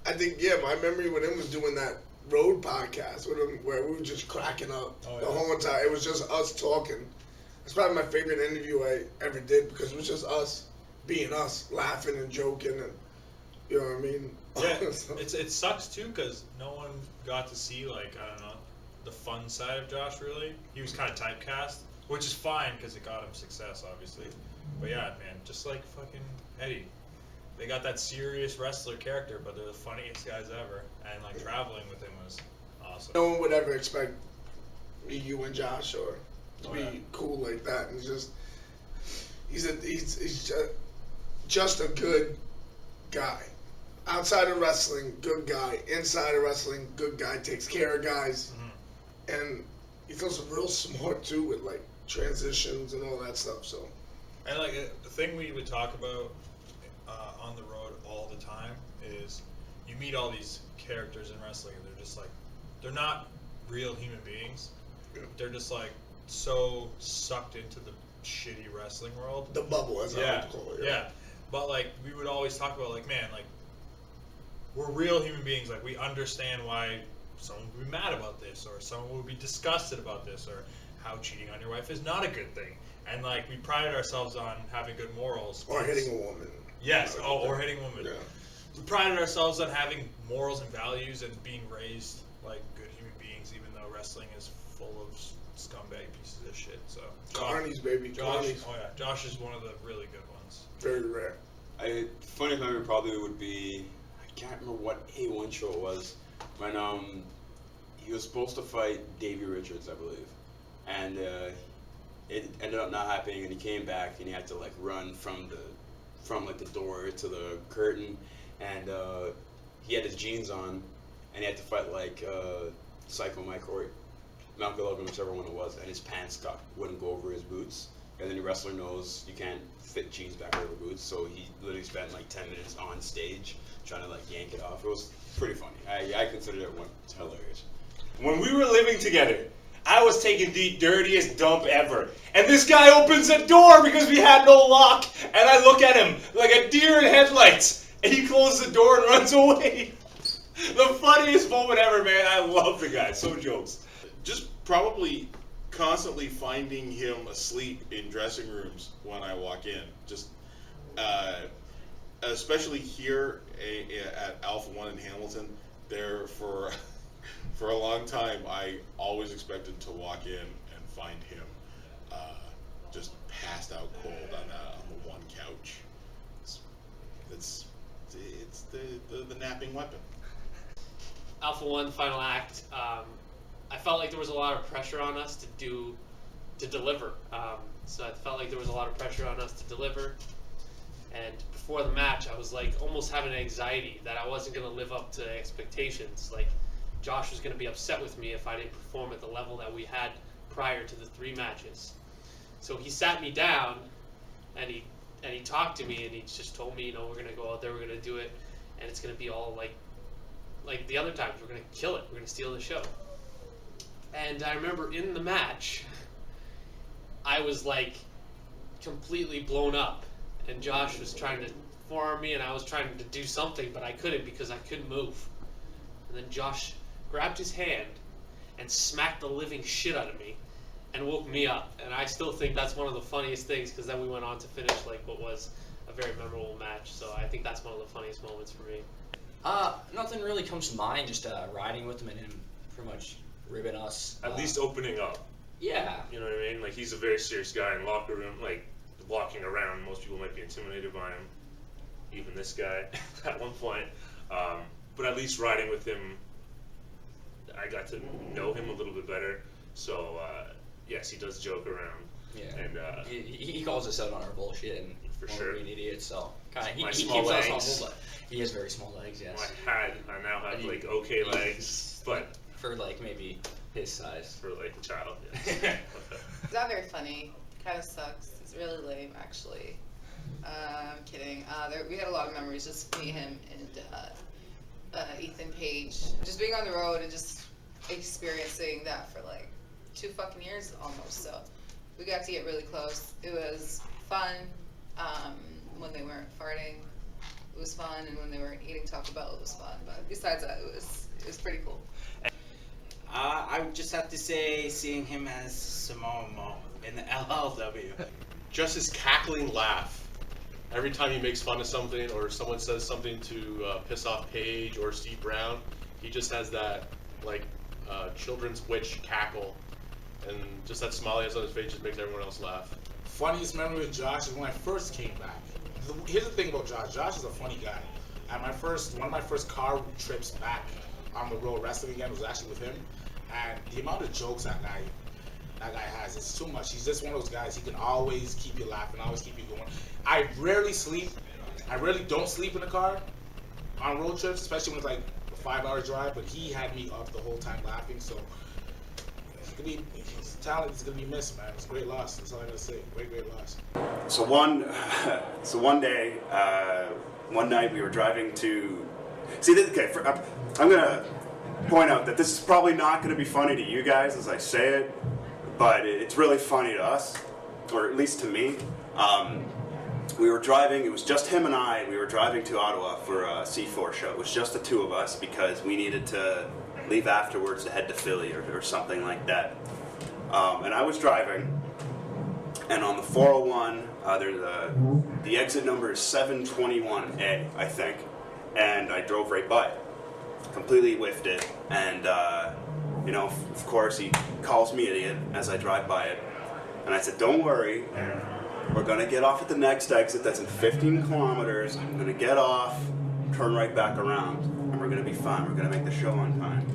I think, my memory with him was doing that road podcast with him where we were just cracking up the whole time. It was just us talking. It's probably my favorite interview I ever did because it was just us being us, laughing and joking, and you know what I mean? Yeah, it sucks too because no one got to see, like, I don't know, the fun side of Josh really. He was kind of typecast, which is fine because it got him success, obviously. But yeah, man, just like fucking Eddie. They got that serious wrestler character, but they're the funniest guys ever. And like traveling with him was awesome. No one would ever expect me, you, and Josh or to be cool like that. And he's just a good guy. Outside of wrestling, good guy. Inside of wrestling, good guy. Takes care of guys. Mm-hmm. And he's also real smart too with like transitions and all that stuff. So. And like the thing we would talk about on the road all the time is you meet all these characters in wrestling and they're just like, they're not real human beings. Yeah. They're just like so sucked into the shitty wrestling world. The bubble, as I would call it. Yeah. But like we would always talk about like, man, like we're real human beings. Like we understand why someone would be mad about this or someone would be disgusted about this or how cheating on your wife is not a good thing. And like we prided ourselves on having good morals. Or hitting a woman. Yes, or hitting a woman. Yeah. We prided ourselves on having morals and values and being raised like good human beings, even though wrestling is full of scumbag pieces of shit. So Cairnie's, baby. Cairnie's. Oh yeah, Josh is one of the really good ones. Very rare. Funny memory probably would be, I can't remember what A1 show it was, when he was supposed to fight Davey Richards, I believe, and it ended up not happening, and he came back and he had to like run from like the door to the curtain, and he had his jeans on, and he had to fight like Psycho Mike or Malcolm Logan, whichever one it was, and his pants wouldn't go over his boots. And then the wrestler knows you can't fit jeans back over boots, so he literally spent like 10 minutes on stage trying to like yank it off. It was pretty funny. I considered it hilarious. When we were living together, I was taking the dirtiest dump ever. And this guy opens the door because we had no lock. And I look at him like a deer in headlights. And he closes the door and runs away. The funniest moment ever, man. I love the guy. So jokes. Just probably constantly finding him asleep in dressing rooms when I walk in. Just, especially here at Alpha One in Hamilton, there for a long time, I always expected to walk in and find him just passed out cold on the one couch. It's the napping weapon. Alpha One final act. I felt like there was a lot of pressure on us to deliver. So I felt like there was a lot of pressure on us to deliver. And before the match, I was like almost having anxiety that I wasn't going to live up to expectations. Like Josh was going to be upset with me if I didn't perform at the level that we had prior to the 3 matches. So he sat me down and he talked to me and he just told me, we're going to go out there, we're going to do it, and it's going to be all like the other times. We're going to kill it. We're going to steal the show. And I remember in the match, I was like completely blown up. And Josh was trying to forearm me, and I was trying to do something, but I couldn't because I couldn't move. And then Josh grabbed his hand and smacked the living shit out of me and woke me up. And I still think that's one of the funniest things, because then we went on to finish like what was a very memorable match. So I think that's one of the funniest moments for me. Nothing really comes to mind. Just riding with him and him pretty much ribbing us. At least opening up. Yeah. You know what I mean? Like, he's a very serious guy in locker room. Like, walking around, most people might be intimidated by him. Even this guy at one point. But at least riding with him, I got to know him a little bit better. So, yes, he does joke around. Yeah. And he calls us out on our bullshit and for sure. Being idiots. So he My keeps small us legs. humble, but he has very small legs. Yes. I now have like okay legs, but for like maybe his size. For like a child. Yes. It's not very funny. Kind of sucks. It's really lame, actually. I'm kidding. We had a lot of memories, just me, him, and Ethan Page. Just being on the road and just experiencing that for like 2 fucking years almost. So we got to get really close. It was fun when they weren't farting. It was fun, and when they weren't eating Taco Bell, it was fun. But besides that, it was pretty cool. I would just have to say, seeing him as Samoa Mo in the LLW. Just his cackling laugh every time he makes fun of something or someone says something to piss off Paige or Steve Brown. He just has that like children's witch cackle, and just that smile he has on his face just makes everyone else laugh. Funniest memory with Josh is when I first came back. Here's the thing about Josh. Josh is a funny guy. At one of my first car trips back on the road wrestling again was actually with him, and the amount of jokes that guy has is too much. He's just one of those guys. He can always keep you laughing, always keep you going. I rarely don't sleep in the car on road trips, especially when it's like a 5-hour drive. But he had me up the whole time laughing. So his talent is gonna be missed, man. It's a great loss. That's all I gotta say. Great loss. So one day, one night we were driving to. I'm gonna point out that this is probably not gonna be funny to you guys as I say it, but it's really funny to us, or at least to me. We were driving. It was just him and I. We were driving to Ottawa for a C4 show. It was just the 2 of us because we needed to leave afterwards to head to Philly or something like that. And I was driving, and on the 401, the exit number is 721A, I think, and I drove right by it, completely whiffed it, and of course he calls me idiot as I drive by it, and I said, don't worry, we're gonna get off at the next exit that's in 15 kilometers, I'm gonna get off, turn right back around, and we're gonna be fine, we're gonna make the show on time.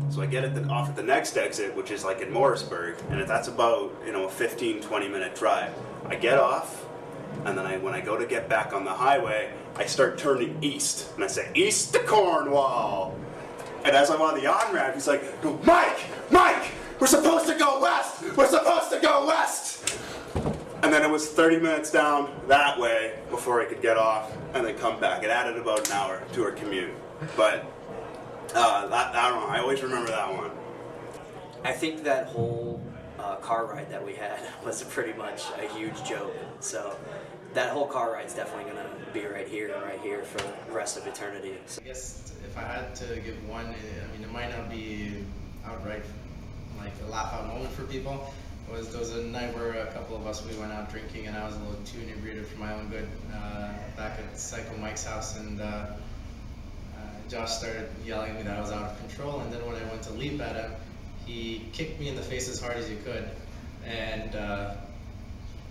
So I get off at the next exit, which is like in Morrisburg, and that's about a 15-20 minute drive. I get off, and then when I go to get back on the highway, I start turning east, and I say, east to Cornwall. And as I'm on the on-ramp, he's like, Mike, we're supposed to go west, And then it was 30 minutes down that way before I could get off and then come back. It added about an hour to our commute. But I don't know, I always remember that one. I think that whole car ride that we had was pretty much a huge joke. So that whole car ride's definitely going to be right here for the rest of eternity. So. I guess if I had to give one, it might not be outright like a laugh out moment for people. There was a night where a couple of us, we went out drinking, and I was a little too inebriated for my own good back at Psycho Mike's house, and Josh started yelling at me that I was out of control, and then when I went to leap at him, he kicked me in the face as hard as he could, and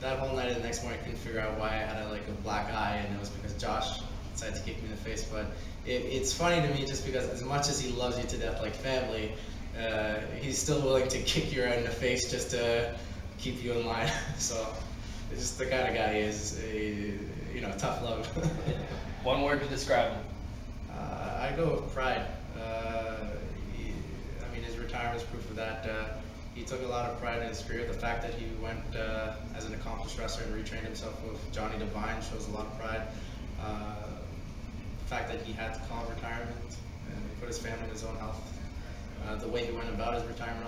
that whole night and the next morning I couldn't figure out why I had a black eye, and it was because Josh decided to kick me in the face. But it's funny to me just because as much as he loves you to death like family, he's still willing to kick you right in the face just to keep you in line. So It's just the kind of guy he is. Tough love. One word to describe him. I go with pride. His retirement is proof of that. He took a lot of pride in his career. The fact that he went as an accomplished wrestler and retrained himself with Johnny Devine shows a lot of pride. The fact that he had to call retirement and put his family in his own health. The way he went about his retirement,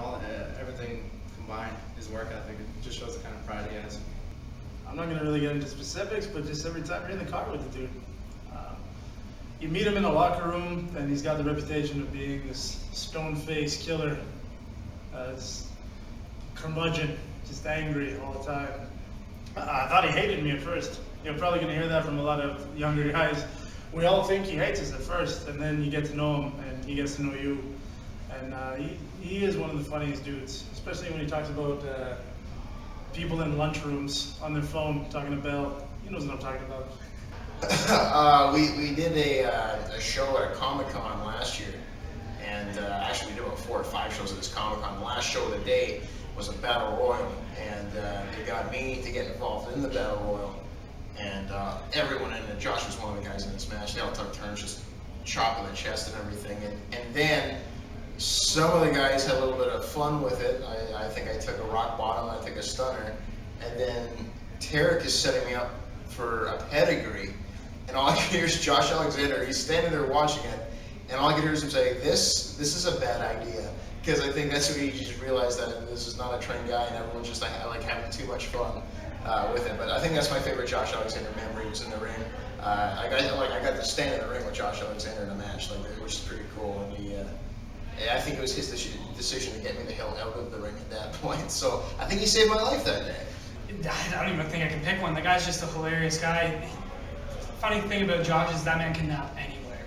everything combined, his work ethic, it just shows the kind of pride he has. I'm not going to really get into specifics, but just every time you're in the car with the dude, you meet him in the locker room, and he's got the reputation of being this stone-faced killer. Curmudgeon, just angry all the time. I thought he hated me at first. You're probably going to hear that from a lot of younger guys. We all think he hates us at first, and then you get to know him, and he gets to know you. And he is one of the funniest dudes, especially when he talks about people in lunchrooms on their phone talking to Bell. He knows what I'm talking about. We did a show at a Comic-Con last year, and actually we did about 4 or 5 shows at this Comic-Con. The last show of the day was a Battle Royal, and it got me to get involved in the Battle Royal. And everyone in it, Josh was one of the guys in this match, they all took turns just chopping the chest and everything. And then some of the guys had a little bit of fun with it. I think I took a rock bottom, I took a stunner, and then TARIK is setting me up for a pedigree. And all I can hear is Josh Alexander. He's standing there watching it, and all I can hear is him say, this is a bad idea. Because I think that's when he just realized that this is not a trained guy, and everyone's just like having too much fun with it. But I think that's my favorite Josh Alexander memory, was in the ring. I got to stand in the ring with Josh Alexander in a match, which is pretty cool. And I think it was his decision to get me the hell out of the ring at that point. So I think he saved my life that day. I don't even think I can pick one. The guy's just a hilarious guy. Funny thing about Josh is that man can nap anywhere.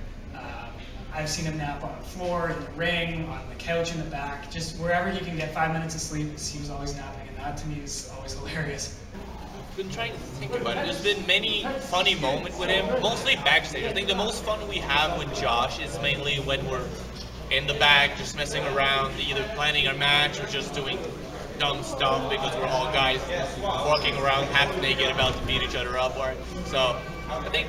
I've seen him nap on the floor, in the ring, on the couch in the back, just wherever he can get 5 minutes of sleep, he was always napping, and that to me is always hilarious. I've been trying to think about it. There's been many funny moments with him, mostly backstage. I think the most fun we have with Josh is mainly when we're in the back, just messing around, either planning a match or just doing dumb stuff because we're all guys walking around half naked about to beat each other up. So I think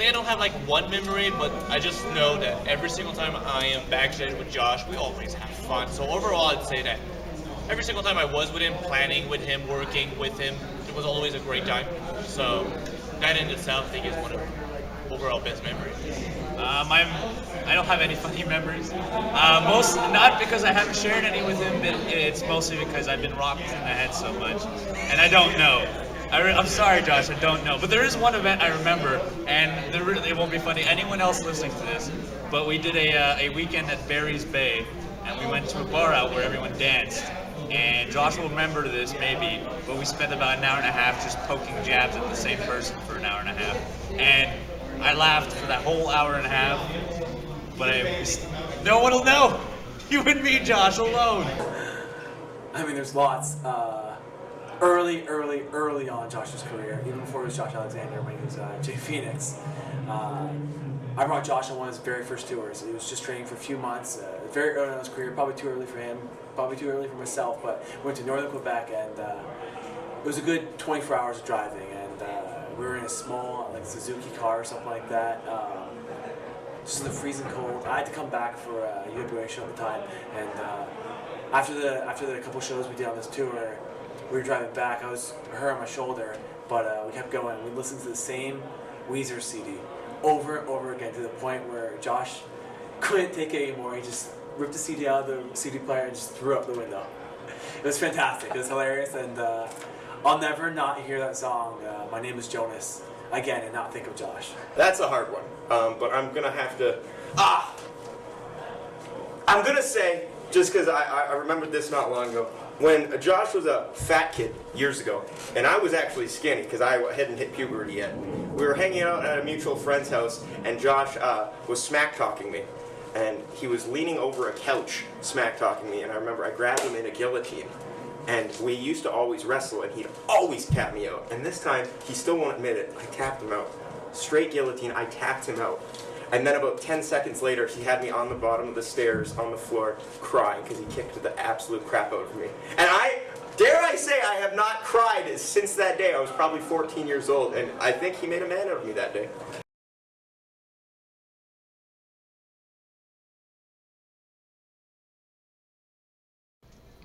I don't have like one memory, but I just know that every single time I am backstage with Josh, we always have fun. So overall, I'd say that every single time I was with him, planning with him, working with him, it was always a great time. So that in itself, I think is one of the overall best memories. I don't have any funny memories. Not because I haven't shared any with him, but it's mostly because I've been rocked in the head so much, and I don't know. I'm sorry, Josh, I don't know. But there is one event I remember, and it won't be funny. Anyone else listening to this, but we did a weekend at Barry's Bay, and we went to a bar out where everyone danced. And Josh will remember this maybe, but we spent about an hour and a half just poking jabs at the same person for an hour and a half. And I laughed for that whole hour and a half, but no one will know. You and me, Josh, alone. I mean, there's lots. Early on Josh's career, even before it was Josh Alexander, when he was Jay Phoenix. I brought Josh on one of his very first tours. He was just training for a few months, very early in his career, probably too early for him, probably too early for myself, but went to northern Quebec, and it was a good 24 hours of driving, and we were in a small Suzuki car or something like that, just in the freezing cold. I had to come back for a UWA show at the time, and after the couple shows we did on this tour, we were driving back. I was her on my shoulder, but we kept going. We listened to the same Weezer CD over and over again, to the point where Josh couldn't take it anymore. He just ripped the CD out of the CD player and just threw it out the window. It was fantastic. It was hilarious, and I'll never not hear that song, My Name is Jonas, again, and not think of Josh. That's a hard one, but I'm gonna have to. I'm gonna say, just because I remembered this not long ago, when Josh was a fat kid years ago, and I was actually skinny because I hadn't hit puberty yet. We were hanging out at a mutual friend's house, and Josh was smack talking me, and he was leaning over a couch smack talking me, and I remember I grabbed him in a guillotine, and we used to always wrestle, and he'd always tap me out, and this time he still won't admit it. I tapped him out, straight guillotine. I tapped him out. And then about 10 seconds later, he had me on the bottom of the stairs on the floor crying because he kicked the absolute crap out of me. And dare I say, I I have not cried since that day. I was probably 14 years old, and I think he made a man out of me that day.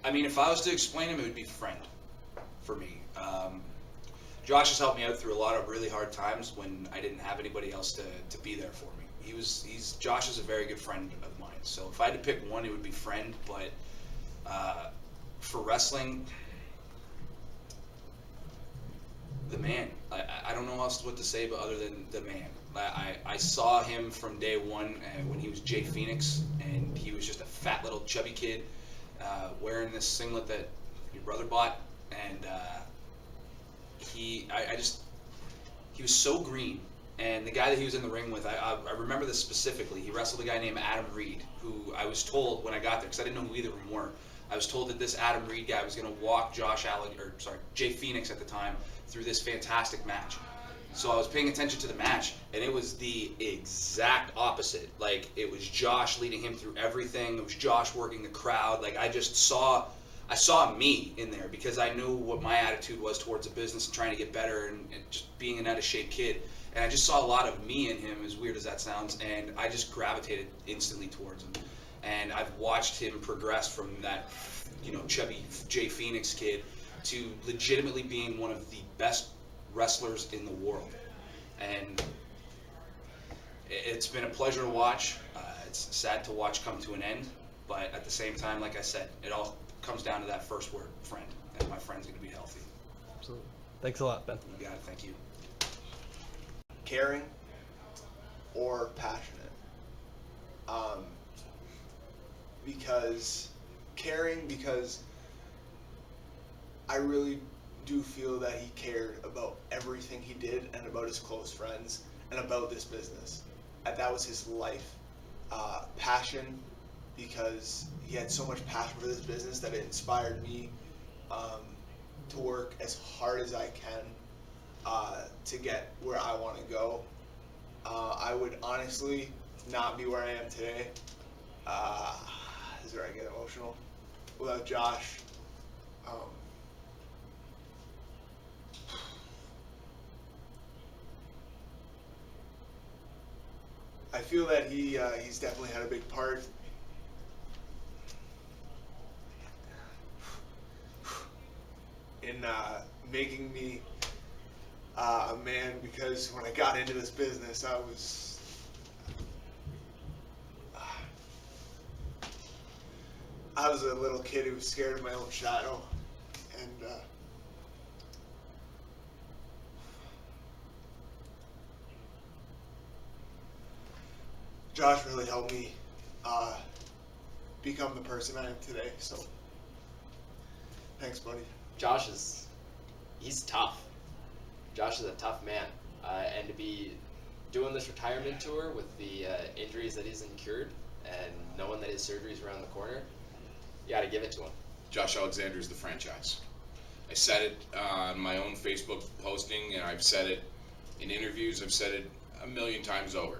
I mean, if I was to explain him, it would be friend for me. Josh has helped me out through a lot of really hard times when I didn't have anybody else to be there for me. Josh is a very good friend of mine. So if I had to pick one, it would be friend. But for wrestling, the man. I don't know else what to say, but other than the man. I saw him from day one when he was Jay Phoenix, and he was just a fat little chubby kid wearing this singlet that your brother bought, and he was so green. And the guy that he was in the ring with, I remember this specifically. He wrestled a guy named Adam Reed, who I was told when I got there, because I didn't know who either of them were. I was told that this Adam Reed guy was going to walk Jay Phoenix at the time through this fantastic match. So I was paying attention to the match, and it was the exact opposite. Like, it was Josh leading him through everything. It was Josh working the crowd. Like, I saw me in there, because I knew what my attitude was towards the business and trying to get better and just being an out-of-shape kid. And I just saw a lot of me in him, as weird as that sounds, and I just gravitated instantly towards him. And I've watched him progress from that, chubby Jay Phoenix kid to legitimately being one of the best wrestlers in the world. And it's been a pleasure to watch. It's sad to watch come to an end, but at the same time, like I said, it all comes down to that first word, friend, and my friend's going to be healthy. Absolutely. Thanks a lot, Ben. You got it. Thank you. Caring or passionate. Because I really do feel that he cared about everything he did and about his close friends and about this business. And that was his life. Passion, because he had so much passion for this business that it inspired me to work as hard as I can to get where I want to go. I would honestly not be where I am today. This is where I get emotional. Without Josh. I feel that he's definitely had a big part in making me a man, because when I got into this business, I was a little kid who was scared of my own shadow, and Josh really helped me become the person I am today. So, thanks, buddy. He's tough. Josh is a tough man, and to be doing this retirement tour with the injuries that he's incurred, and knowing that his surgery's around the corner, you got to give it to him. Josh Alexander is the franchise. I said it on my own Facebook posting, and I've said it in interviews. I've said it a million times over.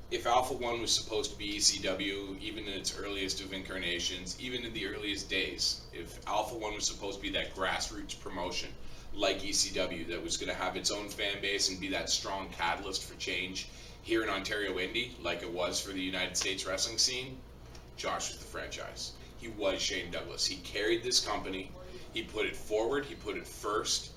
If Alpha One was supposed to be ECW, even in its earliest of incarnations, even in the earliest days, if Alpha One was supposed to be that grassroots promotion like ECW that was going to have its own fan base and be that strong catalyst for change here in Ontario Indy, like it was for the United States wrestling scene, Josh was the franchise. He was Shane Douglas. He carried this company. He put it forward. He put it first.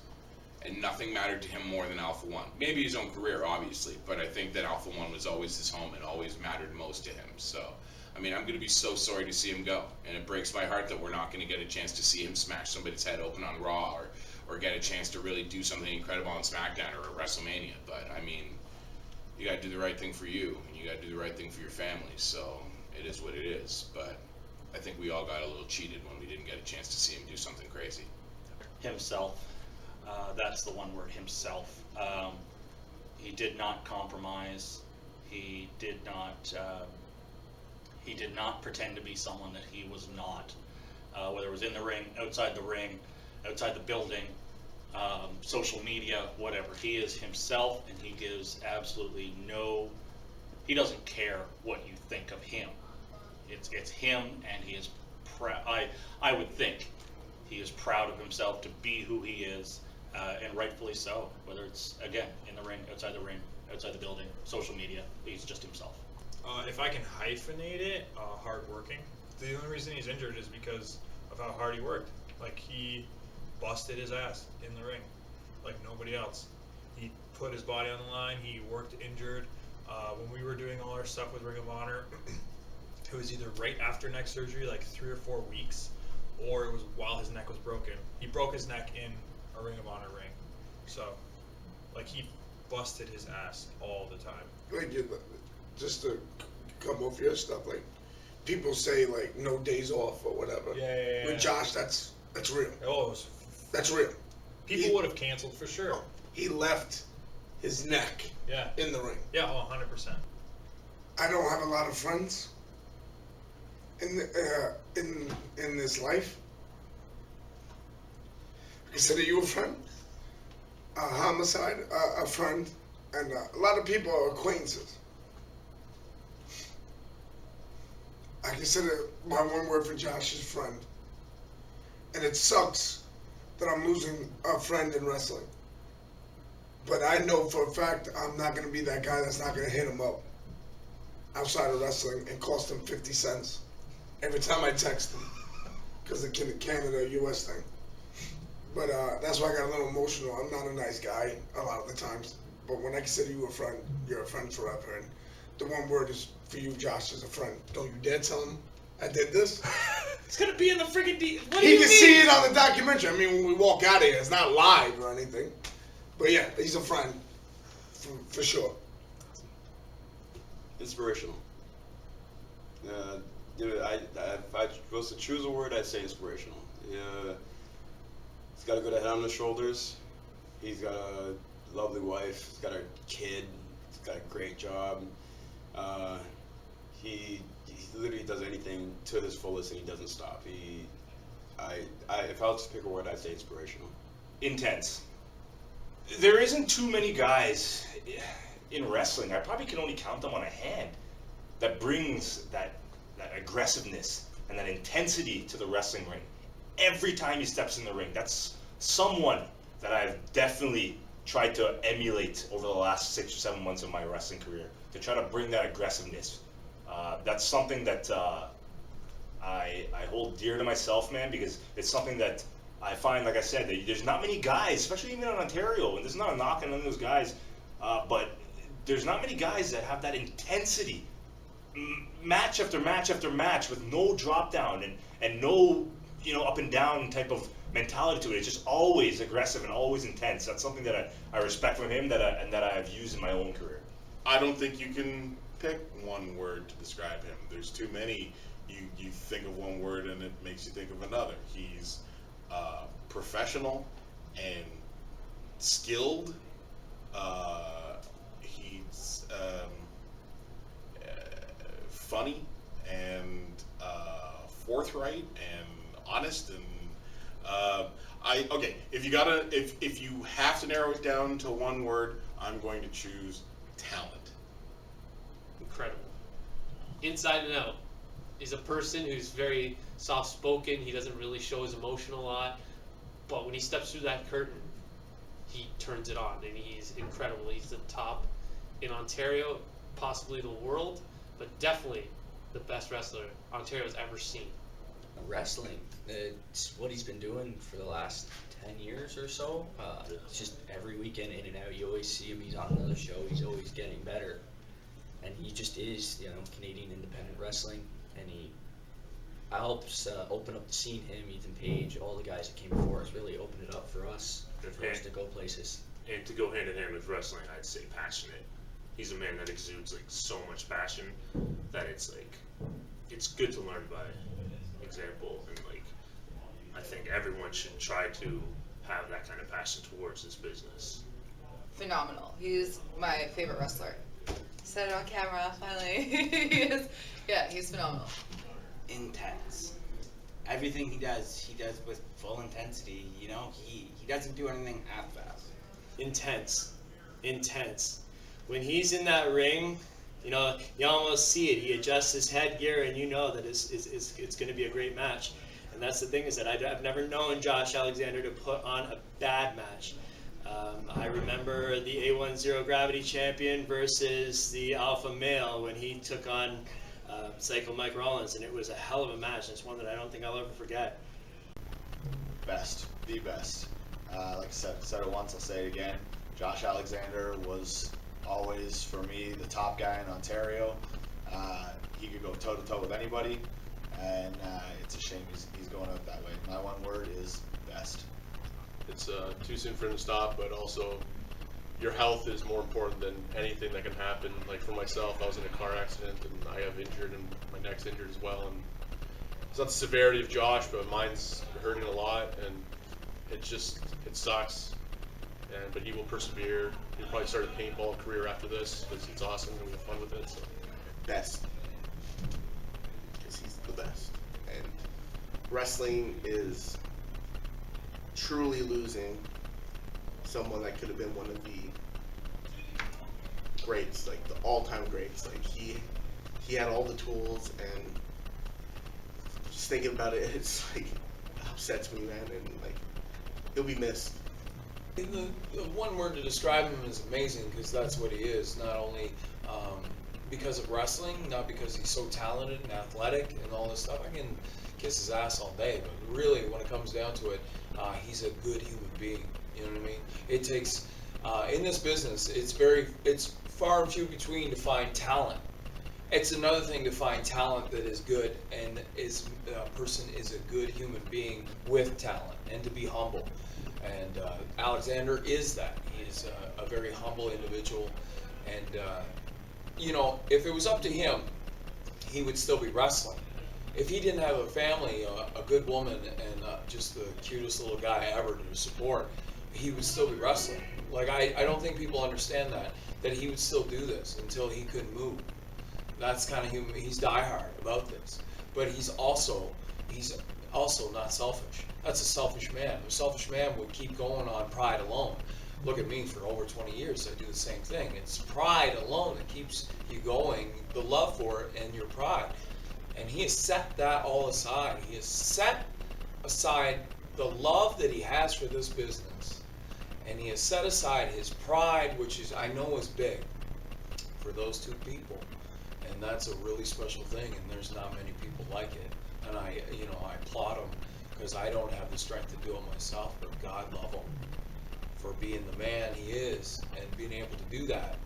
And nothing mattered to him more than Alpha One. Maybe his own career, obviously, but I think that Alpha One was always his home and always mattered most to him. So, I mean, I'm going to be so sorry to see him go. And it breaks my heart that we're not going to get a chance to see him smash somebody's head open on Raw or get a chance to really do something incredible on SmackDown or at WrestleMania. But, I mean, you got to do the right thing for you, and you got to do the right thing for your family. So, it is what it is. But I think we all got a little cheated when we didn't get a chance to see him do something crazy. Himself. That's the one word, himself. He did not compromise. He did not pretend to be someone that he was not. Whether it was in the ring, outside the building, social media, whatever. He is himself, and he gives absolutely he doesn't care what you think of him. It's him, and he is I would think He is proud of himself to be who he is, and rightfully so. Whether it's, again, in the ring, outside the building, social media, he's just himself. If I can hyphenate it, hardworking. The only reason he's injured is because of how hard he worked. Like, he busted his ass in the ring, like nobody else. He put his body on the line. He worked injured. When we were doing all our stuff with Ring of Honor, it was either right after neck surgery, like 3 or 4 weeks, or it was while his neck was broken. He broke his neck in a Ring of Honor ring. So, like, he busted his ass all the time. Like, just to come off your stuff, like, people say, like, no days off or whatever. Yeah. With Josh, that's real. Oh, that's real. People would have canceled for sure. He left his neck in the ring. Yeah, 100%. I don't have a lot of friends in this life. Consider you a friend. Homicide, a friend, and a lot of people are acquaintances. I consider my one word for Josh is friend. And it sucks that I'm losing a friend in wrestling. But I know for a fact I'm not going to be that guy that's not going to hit him up outside of wrestling and cost him 50 cents every time I text him because of the Canada, US thing. But that's why I got a little emotional. I'm not a nice guy a lot of the times. But when I consider you a friend, you're a friend forever. And the one word is for you, Josh, is a friend. Don't you dare tell him I did this. It's going to be in the friggin' What do He you can mean? see it on the documentary. I mean, when we walk out of here, it's not live or anything. But yeah, he's a friend, for sure. Inspirational. If I was to choose a word, I'd say inspirational. He's got a good head on his shoulders. He's got a lovely wife. He's got a kid. He's got a great job. He literally does anything to his fullest, and he doesn't stop. If I was to pick a word, I'd say inspirational. Intense. There isn't too many guys in wrestling, I probably can only count them on a hand, that brings that aggressiveness and that intensity to the wrestling ring. Every time he steps in the ring, that's someone that I've definitely tried to emulate over the last 6 or 7 months of my wrestling career, to try to bring that aggressiveness. That's something that I hold dear to myself, man, because it's something that I find, like I said, that there's not many guys, especially even in Ontario, and there's not a knock on none of those guys, but there's not many guys that have that intensity, match after match after match, with no drop down and no up and down type of mentality to it. It's just always aggressive and always intense. That's something that I respect from him, that I've used in my own career. I don't think you can pick one word to describe him. There's too many. You think of one word and it makes you think of another. He's professional and skilled. He's funny and forthright and honest, and if you have to narrow it down to one word, I'm going to choose talent. Incredible. Inside and out. He's a person who's very soft-spoken. He doesn't really show his emotion a lot. But when he steps through that curtain, he turns it on, and he's incredible. He's the top in Ontario, possibly the world, but definitely the best wrestler Ontario's ever seen. Wrestling, it's what he's been doing for the last 10 years or so. It's just every weekend, in and out, you always see him. He's on another show. He's always getting better. And he just is, Canadian independent wrestling. And he helps open up the scene. Him, Ethan Page, all the guys that came before us really opened it up for us to go places. And to go hand in hand with wrestling, I'd say passionate. He's a man that exudes so much passion that it's good to learn by example, and I think everyone should try to have that kind of passion towards this business. Phenomenal. He's my favorite wrestler. Said it on camera, finally. He's phenomenal. Intense. Everything he does with full intensity. He doesn't do anything half-assed. Intense. When he's in that ring, you almost see it. He adjusts his headgear, and that it's going to be a great match. And that's the thing, is that I've never known Josh Alexander to put on a bad match. I remember the A1 Zero Gravity champion versus the Alpha Male when he took on Psycho Mike Rollins, and it was a hell of a match. It's one that I don't think I'll ever forget. Best, the best. Like I said it once, I'll say it again. Josh Alexander was always, for me, the top guy in Ontario. He could go toe-to-toe with anybody, and it's a shame he's going out that way. My one word is best. It's too soon for him to stop, but also your health is more important than anything that can happen. Like for myself, I was in a car accident and I have injured, and my neck's injured as well. And it's not the severity of Josh, but mine's hurting a lot, and it sucks. But he will persevere. He'll probably start a paintball career after this because it's awesome and we have fun with it. So. Best, because he's the best. And wrestling is truly losing someone that could have been one of the greats, like the all-time greats. Like he had all the tools, and just thinking about it, it's like, it upsets me, man. And like, he'll be missed. The one word to describe him is amazing, because that's what he is. Not only because of wrestling, not because he's so talented and athletic and all this stuff. I can kiss his ass all day, but really, when it comes down to it, he's a good human being. You know what I mean? It takes in this business, it's far and few between to find talent. It's another thing to find talent that is good and a person is a good human being with talent, and to be humble. And Alexander is that. He is a very humble individual, and if it was up to him, he would still be wrestling. If he didn't have a family, a good woman, and just the cutest little guy ever to support, he would still be wrestling. Like, I don't think people understand that he would still do this until he couldn't move. That's kind of human. He's diehard about this, but he's also not selfish. That's a selfish man. A selfish man would keep going on pride alone. Look at me, for over 20 years, I do the same thing. It's pride alone that keeps you going, the love for it and your pride. And he has set that all aside. He has set aside the love that he has for this business. And he has set aside his pride, which I know is big for those two people. And that's a really special thing, and there's not many people like it. And I applaud him, because I don't have the strength to do it myself, but God love him for being the man he is and being able to do that.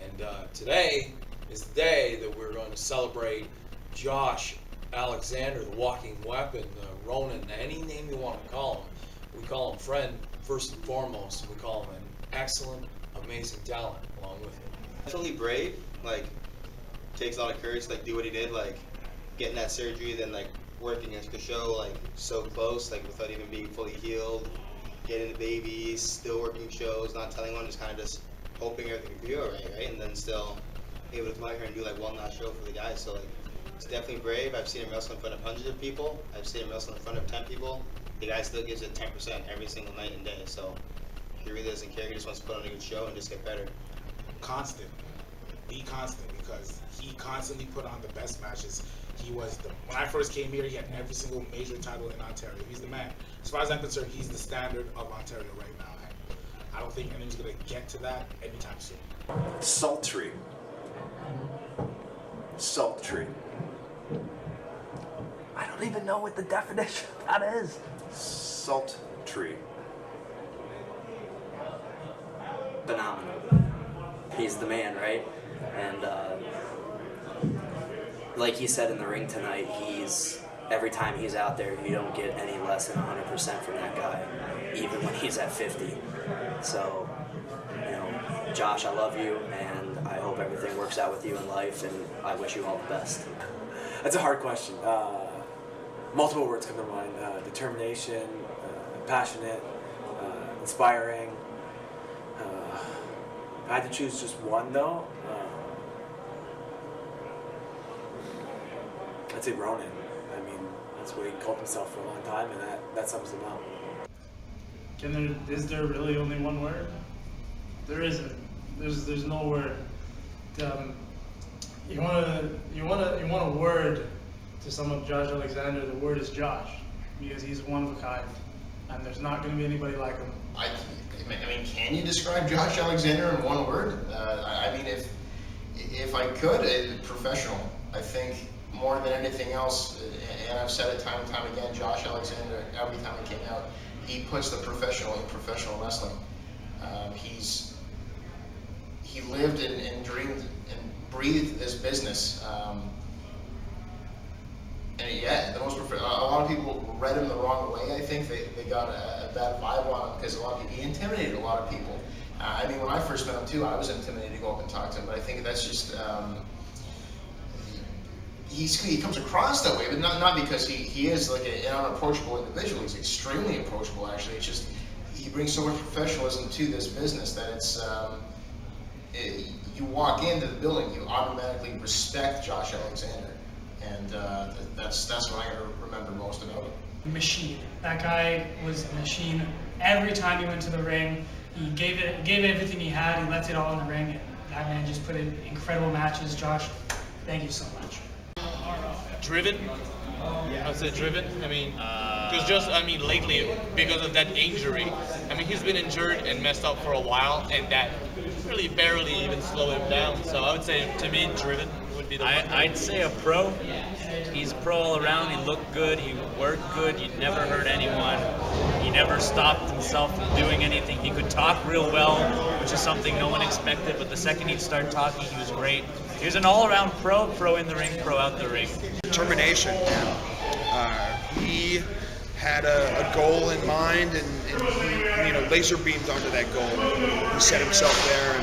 And today is the day that we're going to celebrate Josh Alexander, the walking weapon, the Ronin, any name you want to call him. We call him friend first and foremost, and we call him an excellent, amazing talent along with him. Definitely brave, like takes a lot of courage to like do what he did, like getting that surgery, then like working against the show, like so close, like without even being fully healed, getting the babies, still working shows, not telling one, just kind of just hoping everything would be alright, right? And then still able to come out here and do like one last show for the guys. So like, it's definitely brave. I've seen him wrestle in front of hundreds of people. I've seen him wrestle in front of 10 people. The guy still gives it 10% every single night and day. So he really doesn't care. He just wants to put on a good show and just get better. Constant. Be constant, because he constantly put on the best matches. When I first came here, he had every single major title in Ontario. He's the man. As far as I'm concerned, he's the standard of Ontario right now. I don't think anyone's going to get to that anytime soon. Sultry. Sultry. I don't even know what the definition of that is. Sultry. Phenomenal. He's the man, right? And like he said in the ring tonight, every time he's out there, you don't get any less than 100% from that guy, even when he's at 50. So, Josh, I love you, and I hope everything works out with you in life, and I wish you all the best. That's a hard question. Multiple words come to mind. Determination, passionate, inspiring. If I had to choose just one, though, I'd say Ronin. I mean, that's what he called himself for a long time, and that sums him up. Is there really only one word? There isn't. There's no word. You want a word to sum up Josh Alexander. The word is Josh. because he's one of a kind, and there's not going to be anybody like him. I mean, can you describe Josh Alexander in one word? I mean, if I could, professional. I think more than anything else, and I've said it time and time again, Josh Alexander, every time he came out, he puts the professional in professional wrestling. He lived and dreamed and breathed this business. And yeah, a lot of people read him the wrong way. I think they got a bad vibe on him because he intimidated a lot of people. I mean, when I first met him too, I was intimidated to go up and talk to him. But I think that's just he comes across that way, but not because he is like an unapproachable individual. He's extremely approachable, actually. It's just he brings so much professionalism to this business that it's you walk into the building, you automatically respect Josh Alexander. And that's what I remember most about him. Machine. That guy was a machine. Every time he went to the ring, he gave everything he had. He left it all in the ring, and that man just put in incredible matches. Josh, thank you so much. Driven. I would say driven. I mean, because lately, because of that injury, I mean, he's been injured and messed up for a while, and that really barely even slowed him down. So I would say, to me, driven would be the one. I'd say a pro. He's pro all around. He looked good. He worked good. He never hurt anyone. He never stopped himself from doing anything. He could talk real well, which is something no one expected. But the second he'd start talking, he was great. He was an all-around pro in the ring, pro out the ring. Determination. He had a goal in mind, and he, laser beamed onto that goal. He set himself there,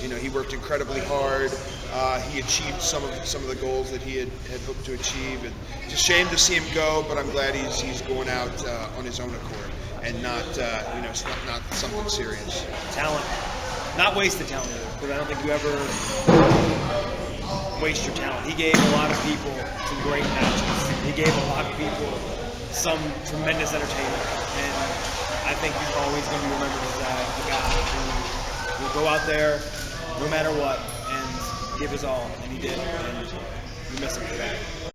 and he worked incredibly hard. He achieved some of the goals that he had hoped to achieve, and it's a shame to see him go. But I'm glad he's going out on his own accord, and not not something serious. Talent, not wasted talent, because I don't think you ever waste your talent. He gave a lot of people some great matches. He gave a lot of people some tremendous entertainment, and I think he's always going to be remembered as a guy who will go out there no matter what and give his all, and he did, and we miss him for that.